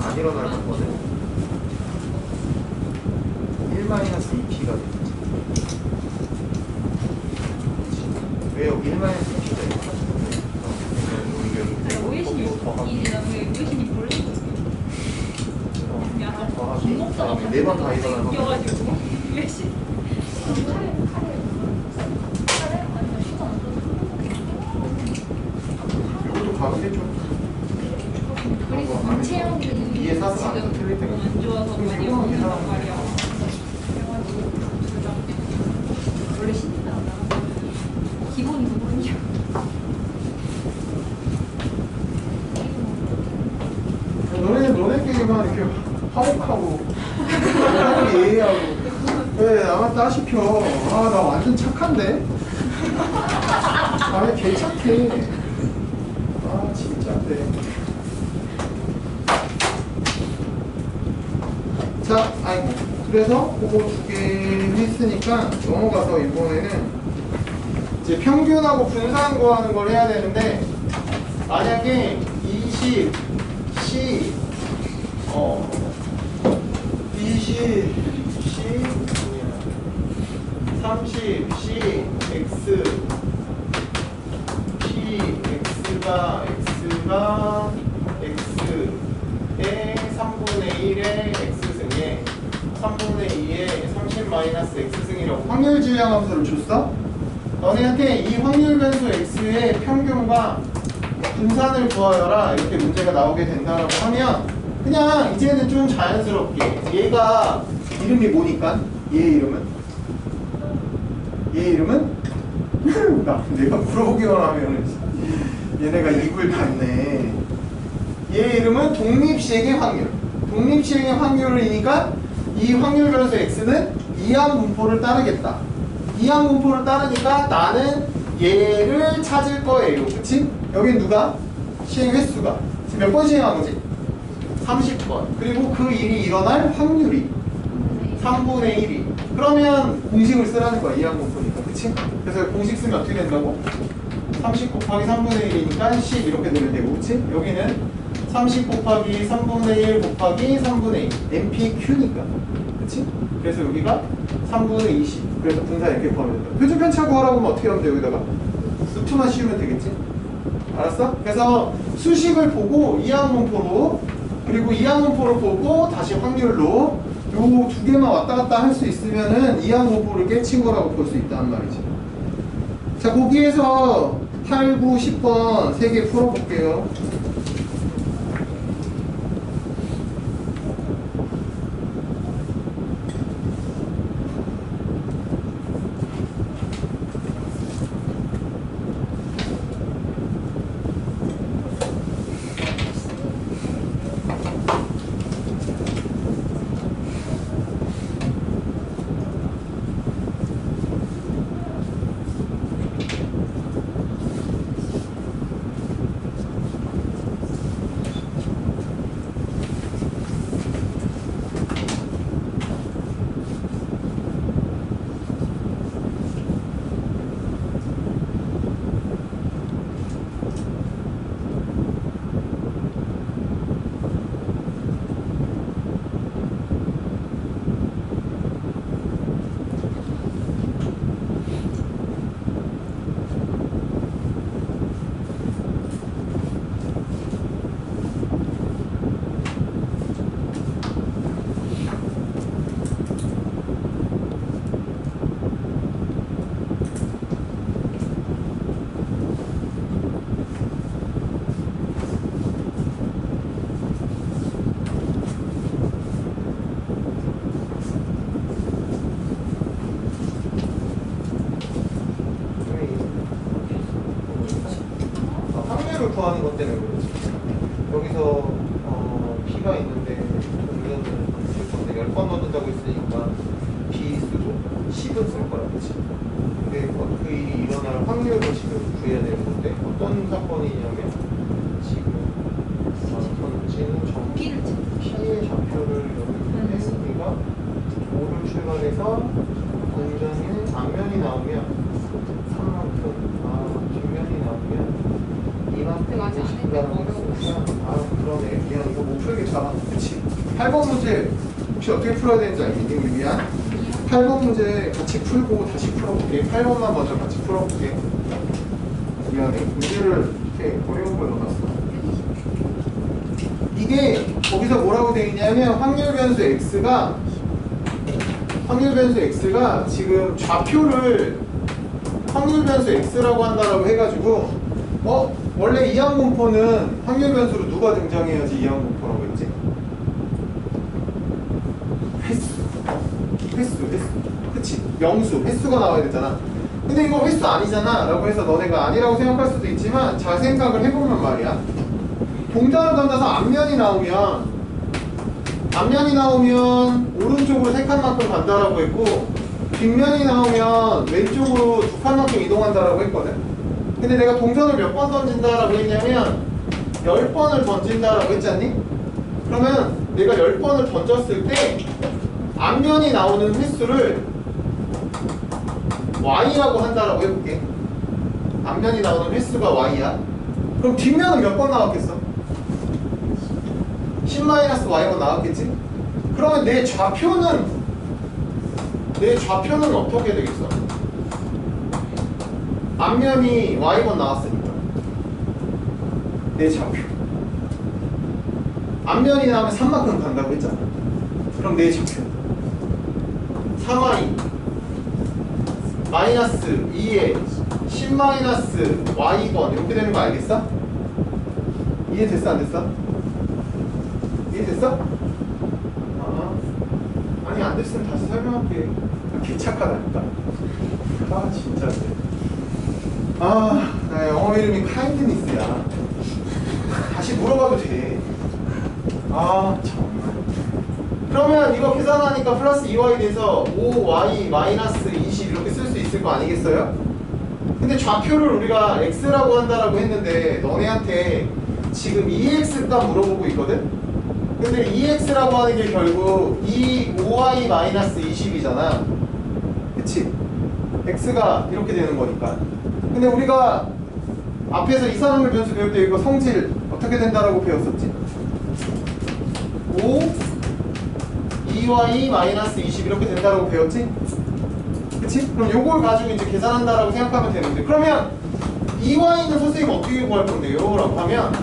안 일어날 거거든. 1-2P가 되겠지. 왜 여기 1-2P가 있어? 더하기. 이제 나왜 유신이 몰리고 야, 더하기. 먹다가 그다음에 4번 다 일어나는 거. 웃겨가지고 유신 이것도 가능해 좀. 그리고 안 체형이 이해 사서 안 해도 틀릴 때가 있어. 안 좋아서 많이 이거 먹는단 계산하는 말이야. 그래가지고 둘다 원래 신이 나나 기본이 그거냐. 너네끼리만 이렇게 화목하고 예의하고 왜 나만 따시켜. 아, 나 완전 착한데? 아니 괜찮대. 아 진짜인데. 자, 아이고. 그래서 그거 2개 했으니까 넘어가서 이번에는 이제 평균하고 분산 구하는 걸 해야 되는데, 만약에 20, C, 20, C, 30, C, X, P, X가 X의 3분의 1의 X승에 3분의 2의 30-X승이라고 확률 질량 함수를 줬어? 너네한테 이 확률 변수 X의 평균과 분산을 구하여라 이렇게 문제가 나오게 된다라고 하면, 그냥 이제는 좀 자연스럽게 얘가 이름이 뭐니까? 얘 이름은 내가 물어보기만 하면 얘네가 입을 닫네. 얘 이름은 독립시행의 확률. 독립시행의 확률이니까 이 확률 변수 x는 이항 분포를 따르겠다. 이항 분포를 따르니까 나는 얘를 찾을 거예요. 그치? 여긴 누가? 시행 횟수가. 지금 몇 번 시행한 거지? 30번. 그리고 그 일이 일어날 확률이 3분의 1이. 그러면 공식을 쓰라는 거야. 이항 분포니까. 그치? 그래서 공식 쓰면 어떻게 된다고? 30 곱하기 3분의 1이니까 10 이렇게 되면 되고. 그치? 여기는 30 곱하기 3분의 1 곱하기 3분의 2. MPQ니까. 그치? 그래서 여기가 3분의 20. 그래서 분산 이렇게 구하면 된다. 표준 편차 구하라고 하면 어떻게 하면 돼? 여기다가 루트만 씌우면 되겠지? 알았어? 그래서 수식을 보고 이항 분포로, 그리고 이항 분포를 보고 다시 확률로, 요 2개만 왔다 갔다 할 수 있으면은 이항 분포를 깨친 거라고 볼 수 있다는 말이지. 자, 거기에서 8, 9, 10번 3개 풀어볼게요. 구하는 것 때문에 그렇지. 여기서 B가 있는데 동전을 쓸 건데 10번 넣는다고 했으니까 B 쓰고 10은 쓸 거야. 그치? 근데 그 일이 일어날 확률을 지금 구해야 되는 건데, 어떤 사건이냐면 지금 현재는 P의 좌표를 여는데 우리가 5를 출발해서 동전의 앞면이 나오면 3만큼, 뒷면이 나오면 이만큼 시간을 했으면, 그러네. 미안, 이거 못 풀겠다. 그치? 8번 문제 혹시 어떻게 풀어야 되는지 알겠니? 우리 미안. 8번 문제 같이 풀고 다시 풀어볼게. 8번만 먼저 같이 풀어볼게. 미안해. 문제를 이렇게 어려운 걸 넣어놨어. 이게 거기서 뭐라고 되어 있냐면 확률 변수 x가 지금 좌표를 확률 변수 x라고 한다라고 해가지고 원래 이항 분포는 확률 변수로 누가 등장해야지 이항 분포라고 했지? 횟수 그치? 명수 횟수가 나와야 되잖아. 근데 이거 횟수 아니잖아 라고 해서 너네가 아니라고 생각할 수도 있지만 잘 생각을 해보면 말이야, 동전을 던져서 앞면이 나오면 오른쪽으로 3칸만큼 간다라고 했고, 뒷면이 나오면 왼쪽으로 2칸만큼 이동한다라고 했거든. 근데 내가 동전을 몇 번 던진다라고 했냐면 10번을 던진다라고 했지 않니? 그러면 내가 10번을 던졌을 때 앞면이 나오는 횟수를 y라고 한다라고 해볼게. 앞면이 나오는 횟수가 y야. 그럼 뒷면은 몇 번 나왔겠어? 10-y번 나왔겠지? 그러면 내 좌표는 어떻게 되겠어? 앞면이 y번 나왔으니까 내 좌표 앞면이 나오면 3만큼 간다고 했잖아. 그럼 내 좌표 3y 마이너스 2에 10-y번 이렇게 되는 거 알겠어? 이해됐어 안 됐어? 이해됐어? 아니 안 됐으면 다시 설명할게. 개착하다니까. 진짜. 나 영어 이름이 카인드니스야. 다시 물어봐도 돼. 정말. 그러면 이거 계산하니까 플러스 2y 돼서 5y 마이너스 20 이렇게 쓸 수 있을 거 아니겠어요? 근데 좌표를 우리가 x라고 한다라고 했는데 너네한테 지금 2x 값 물어보고 있거든? 근데 2x라고 하는 게 결국 5y 마이너스 20이잖아. 그치? x가 이렇게 되는 거니까. 근데 우리가 앞에서 이산화물 변수 배울 때 이거 성질 어떻게 된다라고 배웠었지? 2y 마이너스 20 이렇게 된다라고 배웠지? 그치? 그럼 요걸 가지고 이제 계산한다라고 생각하면 되는데, 그러면 2y는 선생님 어떻게 구할 건데요? 라고 하면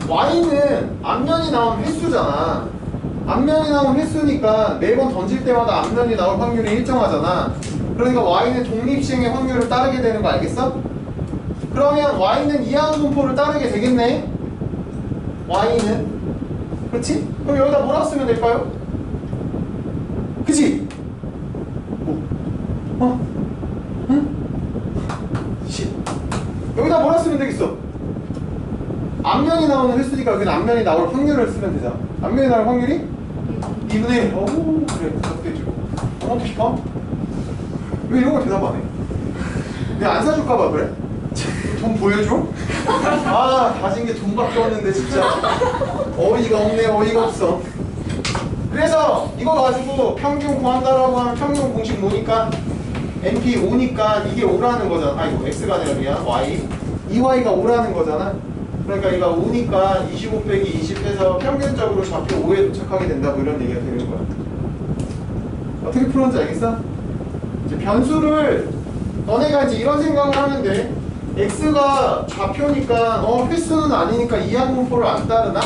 y는 앞면이 나온 횟수잖아. 앞면이 나온 횟수니까 매번 던질 때마다 앞면이 나올 확률이 일정하잖아. 그러니까 y는 독립시행의 확률을 따르게 되는 거 알겠어? 그러면 y는 이항 분포를 따르게 되겠네? y는 그렇지? 그럼 여기다 뭐라고 쓰면 될까요? 그치? 응? 여기다 뭐라 쓰면 되겠어? 앞면이 나오는 횟수니까 여기는 앞면이 나올 확률을 쓰면 되잖아. 앞면이 나올 확률이 2분의 1. 그래, 그렇게 해주고. 어떻게 싶어? 왜 이런 걸 대답 안 해? 내가 안 사줄까봐 그래? 돈 보여줘? 가진 게 돈밖에 없는데 진짜 어이가 없네. 어이가 없어. 그래서 이거 가지고 평균 구한다라고 하면 평균 공식 뭐니까? NP 5니까 이게 5라는 거잖아. 아이고 X가 아니라 미안. Y 2Y가 5라는 거잖아. 그러니까 얘가 5니까 25 빼기 20 해서 평균적으로 좌표 5에 도착하게 된다고 이런 얘기가 되는 거야. 어떻게 풀었는지 알겠어? 이제 변수를 너네가 이제 이런 생각을 하면 돼. X가 좌표니까 횟수는 아니니까 이항 분포를 안 따르나?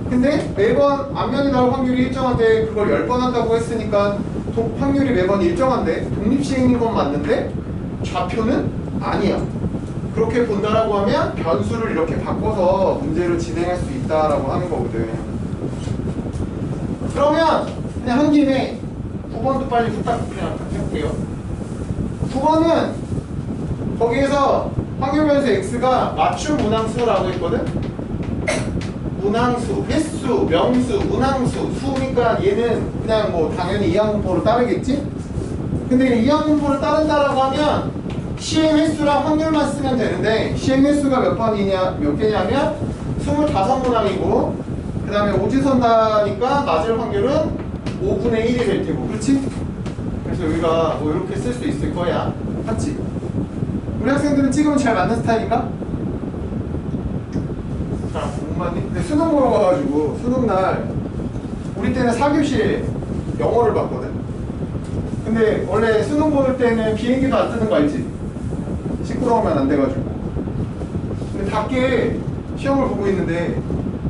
근데 매번 앞면이 나올 확률이 일정한데 그걸 10번 한다고 했으니까 확률이 매번 일정한데 독립시행인 건 맞는데 좌표는 아니야. 그렇게 본다라고 하면 변수를 이렇게 바꿔서 문제를 진행할 수 있다라고 하는 거거든. 그러면 그냥 한 김에 9번도 빨리 부탁 그냥 해볼게요. 9번은 거기에서 확률 변수 x가 맞춤 문항수라고 했거든. 문항수, 횟수, 명수, 문항수, 수니까 얘는 그냥 뭐 당연히 이항 분포를 따르겠지? 근데 이항 분포를 따른다라고 하면 시행 횟수랑 확률만 쓰면 되는데 시행 횟수가 몇 개냐면 25문항이고 그 다음에 오지선다니까 맞을 확률은 5분의 1이 될 테고, 그렇지? 그래서 여기가 뭐 이렇게 쓸 수 있을 거야. 맞지? 우리 학생들은 찍으면 잘 맞는 스타일인가? 못 맞니? 근데 수능 보러 가가지고 수능날 우리 때는 4교시에 영어를 봤거든. 근데 원래 수능 볼 때는 비행기도 안 뜨는 거 알지? 시끄러우면 안 돼가지고. 근데 밖에 시험을 보고 있는데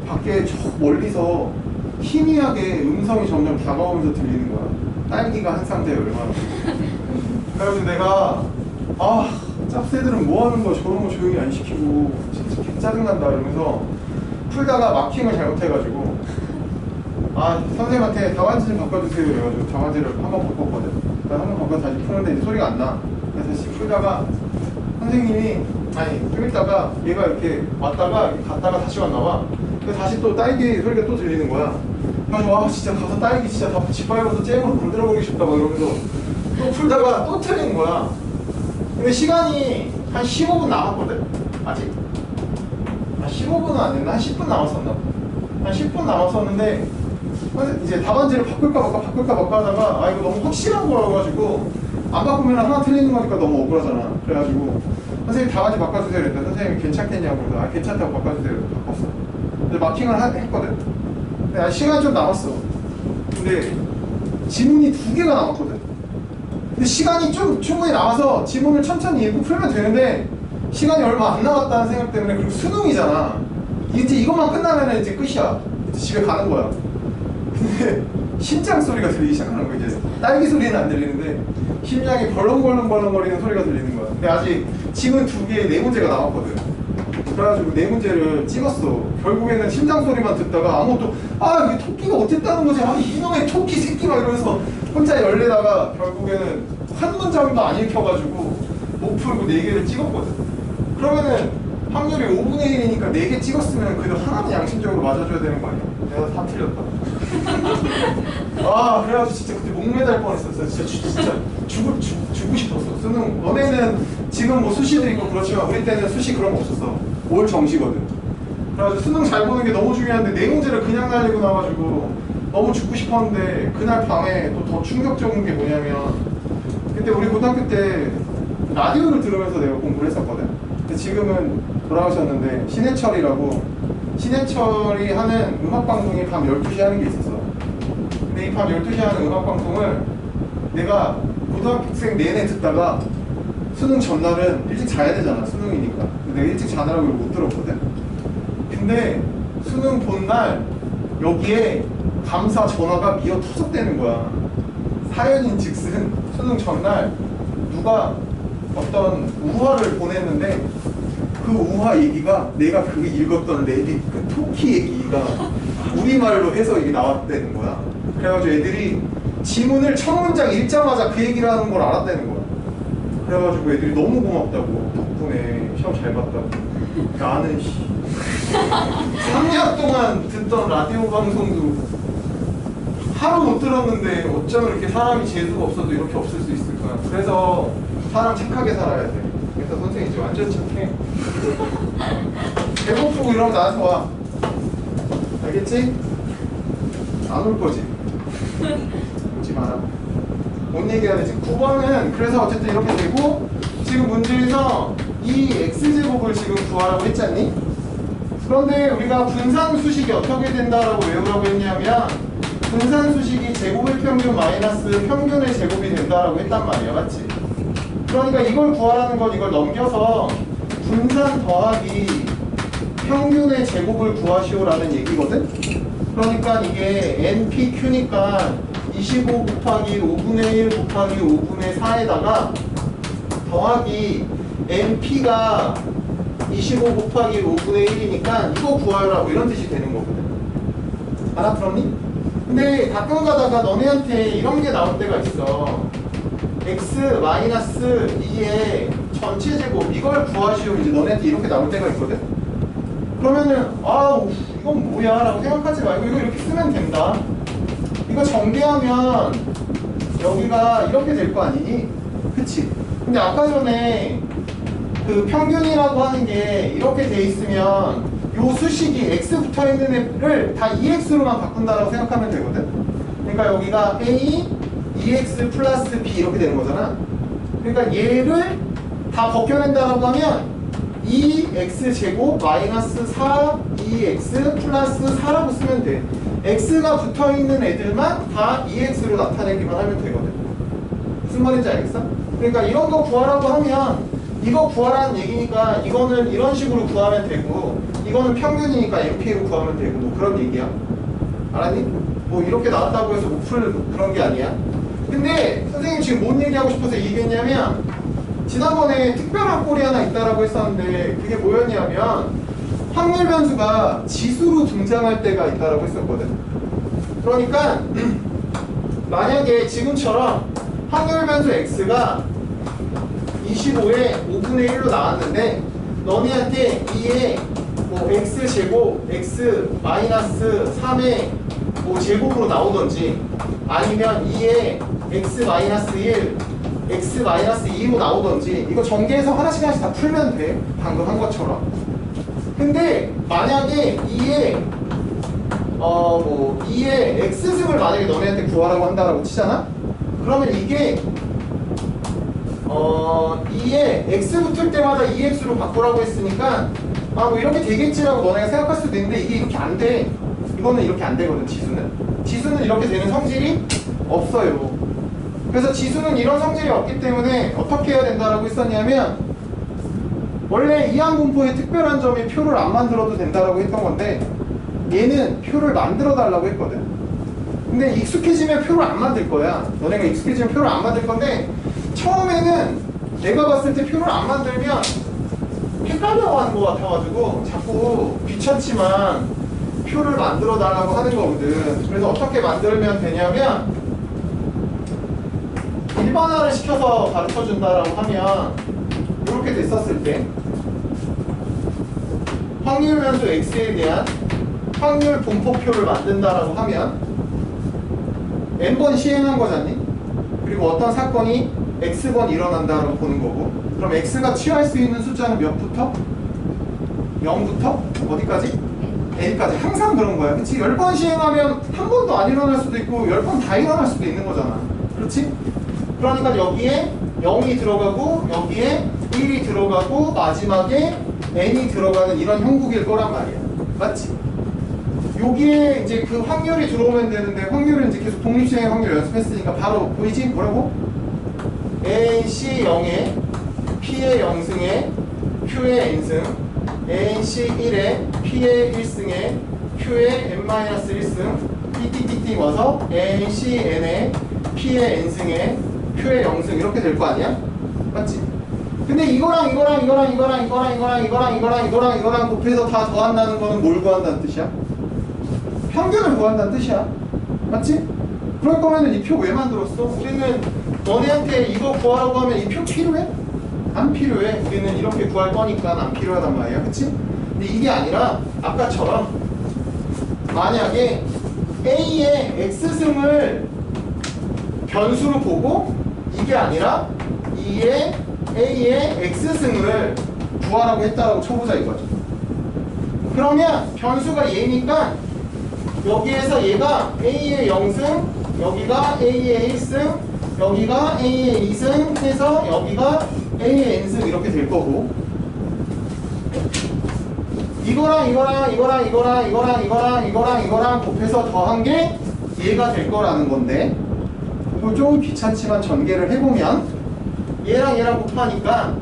밖에 저 멀리서 희미하게 음성이 점점 다가오면서 들리는 거야. 딸기가 한 상자에 얼마나. 그래가지고 내가 짭새들은 뭐 하는 거야, 저런 거 조용히 안 시키고 진짜 개 짜증난다 이러면서 풀다가 마킹을 잘못해가지고 선생님한테 답안지 좀 바꿔주세요 이래가지고 답안지를 한번 바꿨거든. 한번 바꿔서 다시 푸는데 이제 소리가 안 나. 그래서 다시 풀다가 선생님이 좀 있다가 얘가 이렇게 왔다가 갔다가 다시 왔나봐. 그래서 다시 또 딸기 소리가 또 들리는 거야. 그래서 진짜 가서 딸기 진짜 다 짓밟아서 잼으로 물들어버리고 싶다 막 이러면서 또 풀다가 또 틀린 거야. 근데 시간이 한 15분 남았거든? 아직? 15분은 안 됐나? 한 10분 남았었나 봐. 한 10분 남았었는데 이제 답안지를 바꿀까 말까 하다가 이거 너무 확실한 거라가지고 안 바꾸면 하나 틀리는 거니까 너무 억울하잖아. 그래가지고 선생님 답안지 바꿔주세요 그랬더니 선생님이 괜찮겠냐고 그래서 괜찮다고 바꿔주세요 그래서 바꿨어. 근데 마킹을 했거든? 근데 시간이 좀 남았어. 근데 지문이 2개가 남았거든? 근데 시간이 좀 충분히 남아서 지문을 천천히 읽고 풀면 되는데 시간이 얼마 안 남았다는 생각 때문에 그리고 수능이잖아. 이제 이것만 끝나면 이제 끝이야. 이제 집에 가는 거야. 근데 심장 소리가 들리기 시작하는 거야. 이제 딸기 소리는 안 들리는데 심장이 벌렁벌렁거리는 소리가 들리는 거야. 근데 아직 지문 2개에 4문제가 남았거든. 그래가지고 4문제를 찍었어. 결국에는 심장 소리만 듣다가 아무것도 이게 토끼가 어쨌다는 거지. 이놈의 토끼 새끼 막 이러면서 혼자 열내다가 결국에는 한 문장도 안 읽혀가지고 못 풀고 4개를 찍었거든. 그러면은 확률이 5분의 1이니까 4개 찍었으면 그래도 하나는 양심적으로 맞아줘야 되는 거 아니야? 내가 다 틀렸다. 그래가지고 진짜 그때 목매달 뻔했었어. 진짜 죽고 싶었어. 수능 너네는 지금 뭐 수시도 있고 그렇지만 우리 때는 수시 그런 거 없었어. 올 정시거든. 그래가지고 수능 잘 보는 게 너무 중요한데 4문제를 그냥 날리고 나가지고 너무 죽고 싶었는데 그날 밤에 또 더 충격적인 게 뭐냐면 그때 우리 고등학교 때 라디오를 들으면서 내가 공부를 했었거든. 근데 지금은 돌아가셨는데 신해철이 하는 음악방송이 밤 12시에 하는 게 있었어. 근데 이 밤 12시에 하는 음악방송을 내가 고등학생 내내 듣다가 수능 전날은 일찍 자야 되잖아. 수능이니까. 근데 내가 일찍 자느라고 못 들었거든. 근데 수능 본날 여기에 감사 전화가 미어 터졌다는 거야. 사연인 즉슨 수능 전날 누가 어떤 우화를 보냈는데 그 우화 얘기가 내가 그 읽었던 레딧 그 토끼 얘기가 우리말로 해서 이게 나왔다는 거야. 그래가지고 애들이 지문을 첫 문장 읽자마자 그 얘기를 하는 걸 알았다는 거야. 그래가지고 애들이 너무 고맙다고 덕분에 시험 잘 봤다고. 나는 3년 동안 듣던 라디오 방송도 하루 못 들었는데 어쩌면 이렇게 사람이 재수가 없어도 이렇게 없을 수 있을까. 그래서 사람 착하게 살아야 돼. 그래서 선생님 이제 완전 착해. 배고프고 이러면 나한테 와. 알겠지? 안 올 거지? 오지 마라. 뭔 얘기해야 되지? 9번은 그래서 어쨌든 이렇게 되고 지금 문제에서 이 x제곱을 지금 구하라고 했잖니? 그런데 우리가 분산수식이 어떻게 된다라고 외우라고 했냐면 분산수식이 제곱의 평균 마이너스 평균의 제곱이 된다라고 했단 말이야. 맞지? 그러니까 이걸 구하라는 건 이걸 넘겨서 분산 더하기 평균의 제곱을 구하시오라는 얘기거든? 그러니까 이게 NPQ니까 25 곱하기 5분의 1 곱하기 5분의 4에다가 더하기 NP가 25 곱하기 5분의 1이니까 이거 구하라고 이런 뜻이 되는 거거든. 알아들었니? 근데 가끔 가다가 너네한테 이런 게 나올 때가 있어. x 마이너스 2의 전체 제곱 이걸 구하시오. 이제 너네한테 이렇게 나올 때가 있거든. 그러면은 이건 뭐야 라고 생각하지 말고 이거 이렇게 쓰면 된다. 이거 정리하면 여기가 이렇게 될 거 아니니? 그치? 근데 아까 전에 그 평균이라고 하는 게 이렇게 돼 있으면 요 수식이 x 붙어 있는 애를 다 2x로만 바꾼다라고 생각하면 되거든. 그러니까 여기가 a 2x 플러스 b 이렇게 되는 거잖아. 그러니까 얘를 다 벗겨낸다라고 하면 2x제곱 마이너스 4 2x 플러스 4라고 쓰면 돼. x가 붙어있는 애들만 다 2x로 나타내기만 하면 되거든. 무슨 말인지 알겠어? 그러니까 이런 거 구하라고 하면 이거 구하라는 얘기니까 이거는 이런 식으로 구하면 되고 이거는 평균이니까 MP로 구하면 되고 뭐 그런 얘기야. 알았니? 뭐 이렇게 나왔다고 해서 못 풀 그런 게 아니야. 근데 선생님 지금 뭔 얘기하고 싶어서 얘기했냐면 지난번에 특별한 꼴이 하나 있다라고 했었는데 그게 뭐였냐면 확률 변수가 지수로 등장할 때가 있다라고 했었거든. 그러니까 만약에 지금처럼 확률 변수 x가 25에 5분의 1로 나왔는데 너네한테 2에 뭐 x제곱 x 마이너스 3의 뭐 제곱으로 나오던지 아니면 2에 x 마이너스 1 x 마이너스 2로 나오던지 이거 전개해서 하나씩 하나씩 다 풀면 돼. 방금 한 것처럼. 근데 만약에 2에 뭐 2의 x승을 만약에 너네한테 구하라고 한다라고 치잖아? 그러면 이게 2에 x 붙을 때마다 2x로 바꾸라고 했으니까 아 뭐 이렇게 되겠지라고 너네가 생각할 수도 있는데 이게 이렇게 안 돼. 이거는 이렇게 안 되거든. 지수는 이렇게 되는 성질이 없어요. 그래서 지수는 이런 성질이 없기 때문에 어떻게 해야 된다라고 했었냐면 원래 이항분포의 특별한 점이 표를 안 만들어도 된다라고 했던 건데 얘는 표를 만들어 달라고 했거든. 근데 익숙해지면 표를 안 만들 거야. 너네가 익숙해지면 표를 안 만들 건데 처음에는 내가 봤을 때 표를 안 만들면 헷갈려 하는 것 같아가지고 자꾸 귀찮지만 표를 만들어 달라고 하는 거거든. 그래서 어떻게 만들면 되냐면 일반화를 시켜서 가르쳐 준다라고 하면 이렇게 됐었을 때 확률 변수 x에 대한 확률 분포표를 만든다라고 하면 n번 시행한 거잖니? 그리고 어떤 사건이 x번 일어난다라고 보는 거고 그럼 x가 취할 수 있는 숫자는 몇부터? 0부터? 어디까지? n까지 항상 그런 거야. 그치? 10번 시행하면 한 번도 안 일어날 수도 있고 10번 다 일어날 수도 있는 거잖아. 그렇지? 그러니까 여기에 0이 들어가고 여기에 1이 들어가고 마지막에 n이 들어가는 이런 형국일 거란 말이야. 맞지? 여기에 이제 그 확률이 들어오면 되는데 확률은 이제 계속 독립시행의 확률 연습했으니까 바로 보이지? 뭐라고? nc 0에 p의 0승에 q의 n승 nc 1에 p의 1승에 q의 n-1승 띠띠띠띠 와서 nc n에 p의 n승에 q의 0승 이렇게 될 거 아니야? 맞지? 근데 이거랑 이거랑 곱해서 다 더한다는 거는 뭘 구한다는 뜻이야? 평균을 구한다는 뜻이야. 맞지? 그럴 거면은 이 표 왜 만들었어? 우리는 너네한테 이거 구하라고 하면 이 표 필요해? 안 필요해. 우리는 이렇게 구할 거니까 안 필요하단 말이야. 그치? 근데 이게 아니라 아까처럼 만약에 A의 X승을 변수로 보고 이게 아니라 A의 X승을 구하라고 했다라고 쳐보자 이거죠. 그러면 변수가 얘니까 여기에서 얘가 A의 0승, 여기가 A의 1승, 여기가 A의 2승 해서 여기가 A의 N승 이렇게 될 거고 이거랑 곱해서 더한 게 얘가 될 거라는 건데 이거 좀 귀찮지만 전개를 해보면 얘랑 곱하니까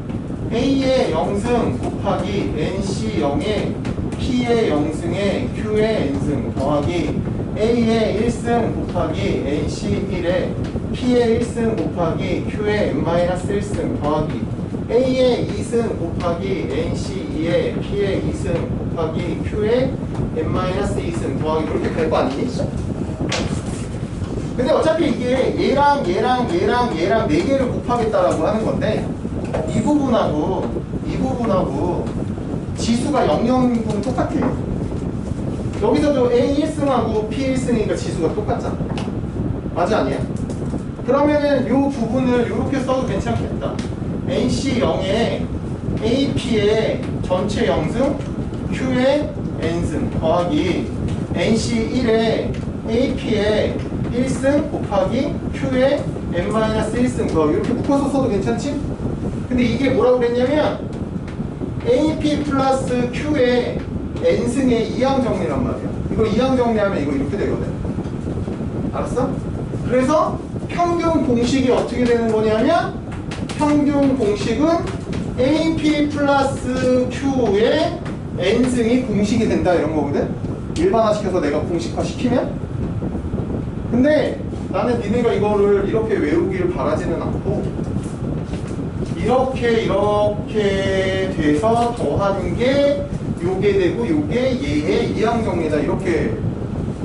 A의 0승 곱하기 NC 0에 P의 0승에 Q의 N승 더하기 A의 1승 곱하기 NC 1에 P의 1승 곱하기 Q의 n-1승 더하기 A의 2승 곱하기 NC 2에 P의 2승 곱하기 Q의 n-2승 더하기 이렇게 될 거 아니니? 근데 어차피 이게 얘랑 4개를 곱하겠다라고 하는 건데 이 부분하고 지수가 0,0분 똑같아. 여기서도 A 1승하고 P 1승이니까 지수가 똑같잖아. 맞아 아니야? 그러면은 요 부분을 이렇게 써도 괜찮겠다. NC 0에 AP의 전체 0승 Q의 N승 더하기 NC 1에 AP의 1승 곱하기 Q의 n-1승 더 이렇게 묶어서 써도 괜찮지? 근데 이게 뭐라고 그랬냐면 AP 플러스 Q의 N승의 이항 정리란 말이야. 이거 이항 정리하면 이거 이렇게 되거든. 알았어? 그래서 평균 공식이 어떻게 되는 거냐면 평균 공식은 AP 플러스 Q의 n승이 공식이 된다 이런 거거든. 일반화시켜서 내가 공식화 시키면. 근데 나는 니네가 이거를 이렇게 외우길 바라지는 않고 이렇게 돼서 더하는 게 요게 되고 요게 얘의 이항정리다 이렇게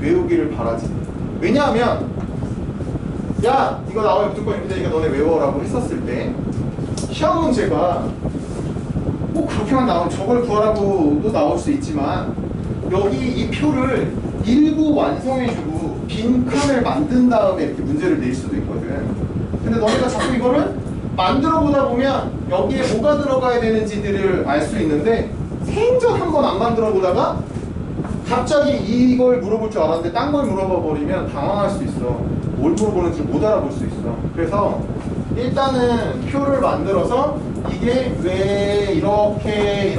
외우기를 바라지. 왜냐하면 야 이거 나와요 무조건 이니까 너네 외워라고 했었을 때 시험 문제가 꼭 그렇게만 나오면 저걸 구하라고도 나올 수 있지만 여기 이 표를 일부 완성해주고 빈칸을 만든 다음에 이렇게 문제를 낼 수도 있거든. 근데 너네가 자꾸 이거를 만들어 보다 보면 여기에 뭐가 들어가야 되는지들을 알 수 있는데 생전 한 번 안 만들어 보다가 갑자기 이걸 물어볼 줄 알았는데 딴 걸 물어봐 버리면 당황할 수 있어. 뭘 물어보는지 못 알아볼 수 있어. 그래서 일단은 표를 만들어서 이게 왜 이렇게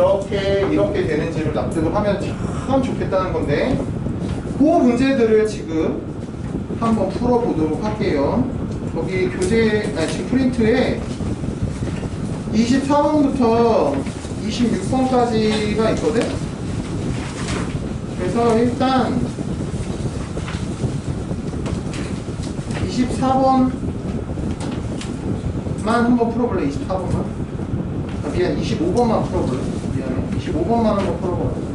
되는지를 납득을 하면 참 좋겠다는 건데 그 문제들을 지금 한번 풀어보도록 할게요. 거기 지금 프린트에 24번부터 26번까지가 있거든? 그래서 일단 24번만 한번 풀어볼래? 24번만? 미안, 25번만 풀어볼래? 미안해. 25번만 한번 풀어볼래?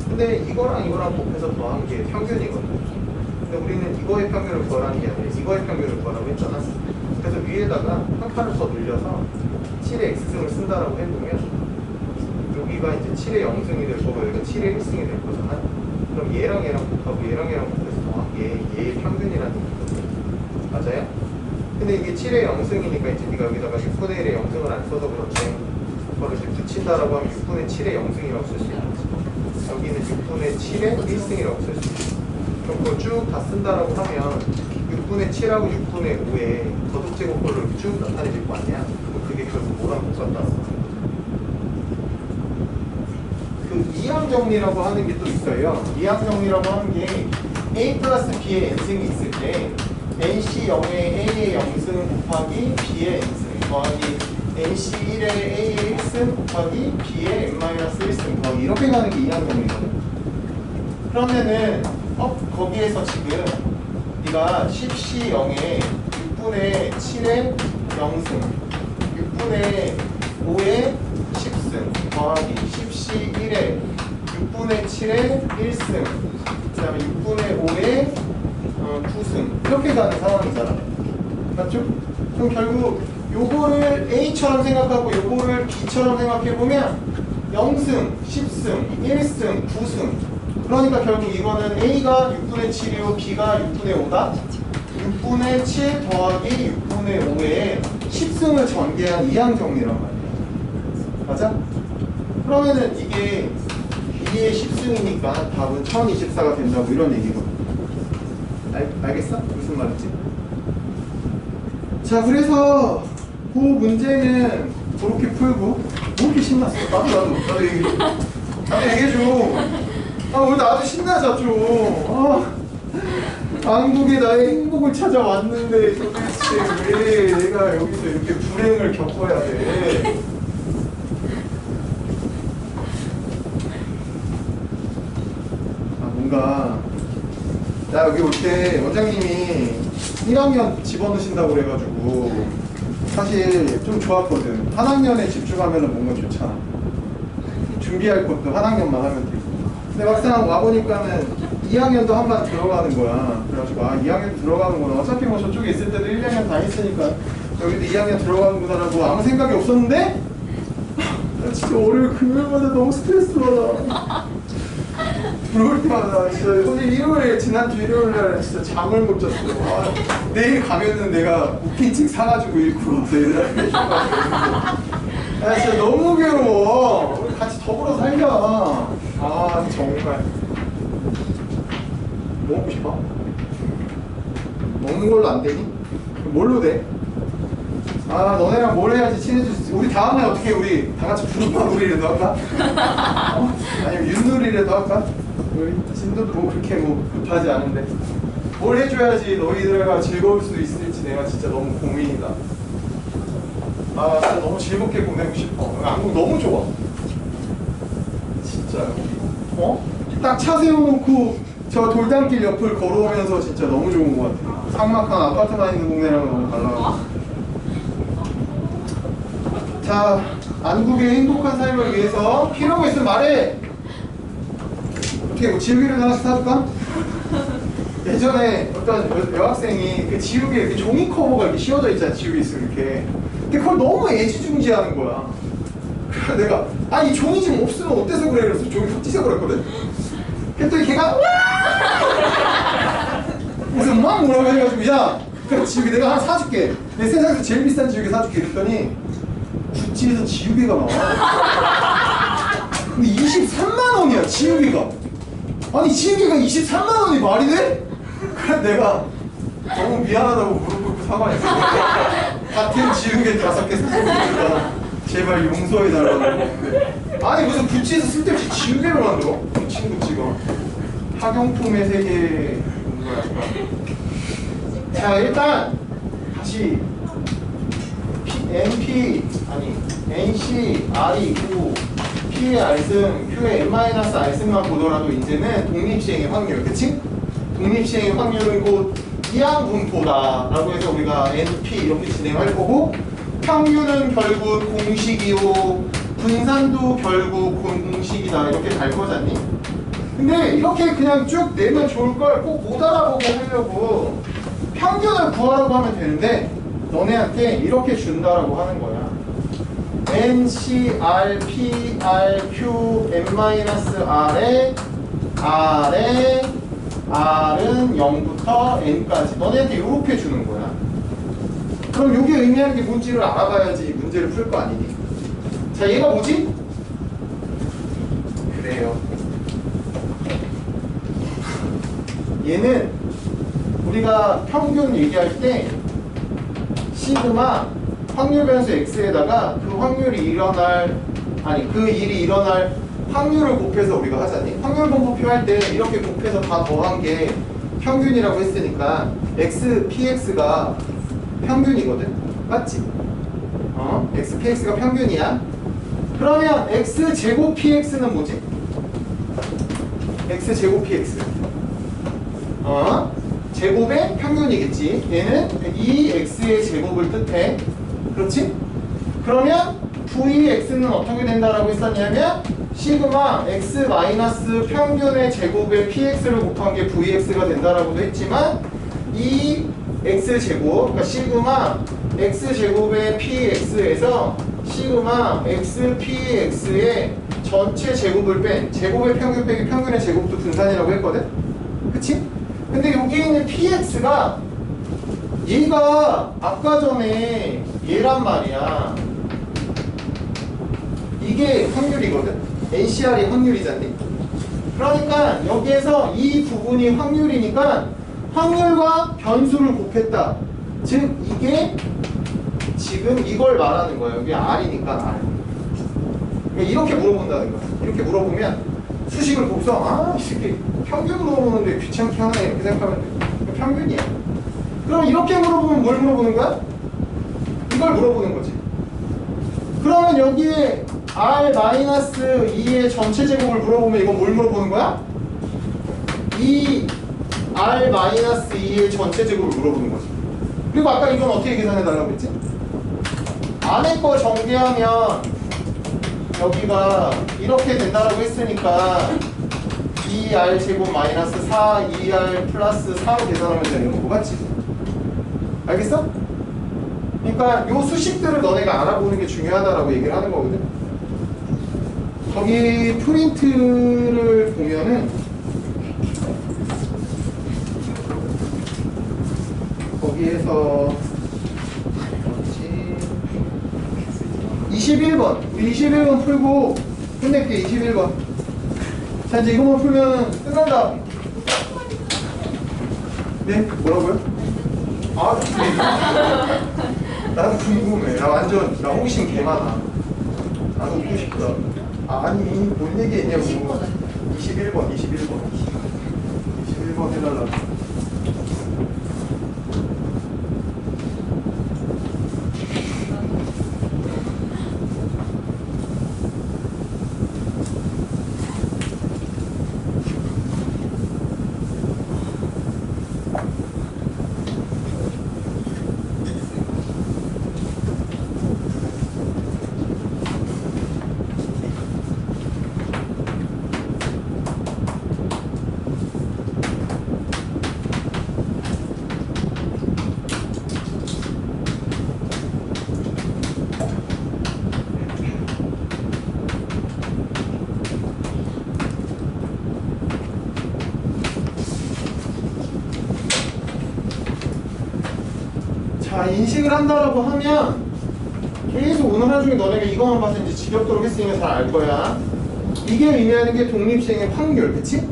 근데 이거랑 곱해서 더한 게 평균이거든. 근데 우리는 이거의 평균을 구하라는 게 아니라 이거의 평균을 구하라고 했잖아. 그래서 위에다가 한 칸을 더 늘려서 7의 x승을 쓴다라고 해보면 여기가 이제 7의 0승이 될 거고 여기가 7의 1승이 될 거잖아. 그럼 얘랑 곱하고 얘랑 곱해서 더한 게 얘의 평균이라는 얘기거든. 맞아요? 근데 이게 7의 0승이니까 이제 네가 여기다가 6분의 1의 0승을 안 써서 그렇지. 그거를 이제 붙인다라고 하면 6분의 7의 0승이라고 쓸 수 있는 거지. 여기는 6분의 7의 1승이라고 쓸 수 있어. 그럼 그걸 쭉 다 쓴다라고 하면 6분의 7하고 6분의 5에 거듭제곱꼴로 이렇게 쭉 나타내질 거 아니야? 그게 결국 뭐랑 똑같다는 거야. 그 이항정리라고 하는 게 또 있어요. 이항정리라고 하는 게 A 플러스 B의 n승이 있을 때 NC0의 A의 0승 곱하기 B의 n승 더하기 NC1의 A의 1승 곱하기 B의 n-1승 더하기 이렇게 가는 게 이항정리거든. 그러면은 거기에서 지금 네가 10C0에 6분의 7의 0승 6분의 5의 10승 더하기 10시 1의 6분의 7의 1승 그 다음에 6분의 5의 9승 이렇게 가는 상황이잖아. 맞죠? 그럼 결국 요거를 A처럼 생각하고 요거를 B처럼 생각해보면 0승, 10승, 1승, 9승 그러니까 결국 이거는 A가 6분의 7이고 B가 6분의 5다 6분의 7 더하기 6분의 5에 10승을 전개한 이항정리란 말이야. 맞아? 그러면은 이게 2의 10승이니까 답은 1024가 된다고 이런 얘기거든. 알겠어? 무슨 말인지? 자, 그래서 그 문제는 그렇게 풀고 뭐 이렇게 신났어? 나도 얘기해줘. 왜 나도 신나자 좀. 한국에 나의 행복을 찾아왔는데 도대체 왜 내가 여기서 이렇게 불행을 겪어야 돼? 뭔가 나 여기 올 때 원장님이 1학년 집어넣으신다고 그래가지고 사실 좀 좋았거든. 한 학년에 집중하면 뭔가 좋잖아. 준비할 것도 한 학년만 하면 되고. 근데 막상 와보니까는 2학년도 한 반 들어가는 거야. 그래가지고 2학년도 들어가는구나. 어차피 뭐 저쪽에 있을 때도 1, 2학년 다 했으니까 여기도 2학년 들어가는구나라고 아무 생각이 없었는데 나 진짜 월요일 금요일마다 너무 스트레스 받아. 들어올 때마다 진짜 오늘 일요일에 지난주 일요일날 진짜 잠을 못 잤어. 내일 가면은 내가 웃긴 책 사가지고 읽고 와서 얘들한테 해줘가지고 야 진짜 너무 괴로워. 우리 같이 더불어 살자. 정말 뭐 먹고 싶어? 먹는 걸로 안 되니? 뭘로 돼? 너네랑 뭘 해야지 친해질 수 있지? 우리 다음에 어떻게 우리 다 같이 부르마놀이라도 할까? 아니면 윷놀이라도 할까? 우리 진도도 뭐 그렇게 뭐 급하지 않은데 뭘 해줘야지 너희들과 즐거울 수 있을지 내가 진짜 너무 고민이다. 진짜 너무 즐겁게 보내고 싶어. 한국 너무 좋아. 진짜 딱 차 세워놓고 저 돌담길 옆을 걸어오면서 진짜 너무 좋은 것 같아. 삭막한 아파트만 있는 동네랑은 너무 달라. 자, 안국의 행복한 삶을 위해서 필요가 있으면 말해. 어떻게 뭐 지우개를 하나씩 사줄까? 예전에 어떤 여학생이 그 지우개 이렇게 종이 커버가 이렇게 씌워져 있잖아. 지우개 있으면 이렇게. 근데 그걸 너무 애지중지하는 거야. 그래서 내가 이 종이 지금 없으면 어때서 그래? 그래서 종이 확 찢어버렸거든. 그랬더니 걔가 그래서 막 뭐라고 해가지고 야, 그 지우개 내가 하나 사줄게. 내 세상에서 제일 비싼 지우개 사줄게. 그랬더니 구찌에서 지우개가 나와. 근데 23만 원이야 지우개가. 아니 지우개가 23만 원이 말이 돼? 그래 내가 너무 미안하다고 무릎 꿇고 사과했어. 같은 지우개 5개 사줬으니까 제발 용서해달라고 했는데 아니 무슨 구찌에서 쓸데없이 지우개를 만들어? 그 친구치가 학용품의 세계 뭔가 약간. 자 일단 다시 NC, R이고 P의 R승, Q의 N-R승만 보더라도 이제는 독립시행의 확률, 그치? 독립시행의 확률은 곧 이항분포다 라고 해서 우리가 NP 이렇게 진행할 거고 평균은 결국 공식이고 분산도 결국 공식이다 이렇게 갈 거잖니? 근데 이렇게 그냥 쭉 내면 좋을 걸 꼭 못 알아보고 하려고 평균을 구하라고 하면 되는데 너네한테 이렇게 준다라고 하는 거야. N, C, R, P, R, Q, N-R에 R은 0부터 N까지 너네한테 이렇게 주는 거야. 그럼 이게 의미하는 게 뭔지를 알아봐야지 문제를 풀 거 아니니. 자 얘가 뭐지? 그래요. 얘는 우리가 평균 얘기할 때 시그마 확률 변수 x에다가 그 확률이 일어날 그 일이 일어날 확률을 곱해서 우리가 하자니. 확률 분포표 할 때 이렇게 곱해서 다 더한 게 평균이라고 했으니까 x px가 평균이거든. 맞지? x px가 평균이야. 그러면 x 제곱 px는 뭐지? x 제곱 px 제곱의 평균이겠지. 얘는 2x의 제곱을 뜻해. 그렇지? 그러면 Vx는 어떻게 된다라고 했었냐면 시그마 x 마이너스 평균의 제곱의 px를 곱한 게 Vx가 된다라고도 했지만 이 x제곱, 그러니까 시그마 x제곱의 px에서 시그마 xpx의 전체 제곱을 뺀 제곱의 평균 빼기 평균의 제곱도 분산이라고 했거든? 그치? 근데 여기 있는 px가 얘가 아까 전에 얘란 말이야. 이게 확률이거든? NCR이 확률이잖니? 그러니까 여기에서 이 부분이 확률이니까 확률과 변수를 곱했다. 즉 이게 지금 이걸 말하는 거예요. 여기 R이니까 R. 그러니까 이렇게 물어본다는 거야. 이렇게 물어보면 수식을 보고서 아, 이 새끼 평균 물어보는데 귀찮게 하나 이렇게 생각하면 돼. 평균이야. 그럼 이렇게 물어보면 뭘 물어보는 거야? 이걸 물어보는 거지. 그러면 여기에 R-2의 전체 제곱을 물어보면 이건 뭘 물어보는 거야? 이 R-2의 전체 제곱을 물어보는 거지. 그리고 아까 이건 어떻게 계산해 달라고 했지? 안에 거 정리하면 여기가 이렇게 된다라고 했으니까 2R 제곱 마이너스 4, 2R 플러스 4로 계산하면 되는 거고, 맞지? 알겠어? 그러니까 요 수식들을 너네가 알아보는 게 중요하다라고 얘기를 하는 거거든. 거기 프린트를 보면은 거기에서 21번 우리 21번 풀고 끝낼게. 21번. 자, 이제 이것만 풀면 끝난다. 네? 뭐라고요? 아, 나도 궁금해. 나 완전 나 호기심 개 많아. 나도 웃고 싶다. 아니 뭔 얘기했냐고. 21번 21번 해달라고. 자, 인식을 한다라고 하면 계속 오늘 하루 중에 너네가 이것만 봐서 이제 지겹도록 했으니까 잘 알 거야. 이게 의미하는 게 독립시행의 확률, 그치?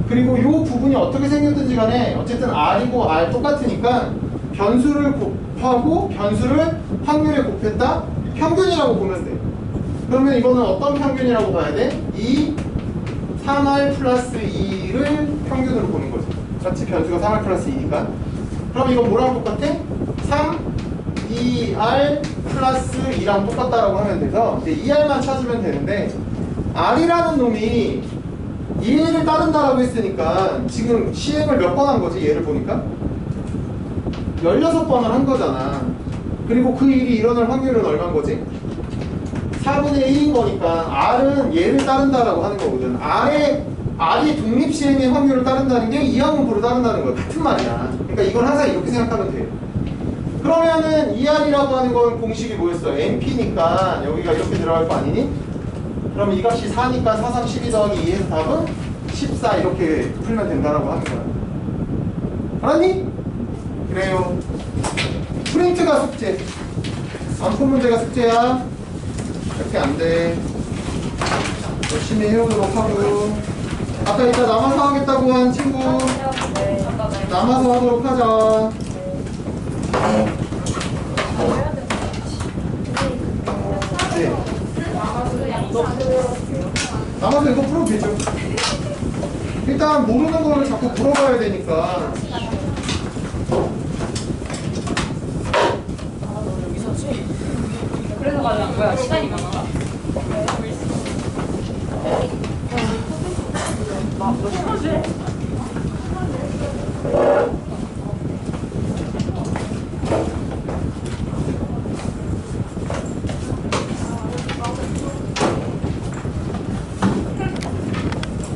그리고 이 부분이 어떻게 생겼든지 간에 어쨌든 R이고 R 똑같으니까 변수를 곱하고 변수를 확률에 곱했다? 평균이라고 보면 돼. 그러면 이거는 어떤 평균이라고 봐야 돼? 3R 플러스 2를 평균으로 보는 거지. 같이 변수가 3R 플러스 2니까. 그럼 이거 뭐랑 똑같아? 3, 2R 플러스 2랑 똑같다라고 하면 돼서 이제 2R만 찾으면 되는데 R이라는 놈이 얘를 따른다라고 했으니까 지금 시행을 몇 번 한 거지? 얘를 보니까 16번을 한 거잖아. 그리고 그 일이 일어날 확률은 얼마인 거지? 4분의 1인 거니까 R은 얘를 따른다라고 하는 거거든. R이 독립시행의 확률을 따른다는 게 이항분포를 따른다는 거야. 같은 말이야. 그러니까 이건 항상 이렇게 생각하면 돼요. 그러면은 ER이라고 하는 건 공식이 뭐였어? NP니까 여기가 이렇게 들어갈 거 아니니? 그럼 이 값이 4니까 4, 3, 12 더하기 2에서 답은 14 이렇게 풀면 된다라고 하는 거야. 알았니? 그래요. 프린트가 숙제. 안푼 문제가 숙제야. 이렇게 안 돼. 열심히 해오도록 하고. 아까 이따 남아서 하겠다고 한 친구 남아서 하도록 하자. 네. 남아서 이거 풀어도 되죠. 일단 모르는 거를 자꾸 물어봐야 되니까. 그래서 가려는 거야. 시간이 많아. 너 심어줘.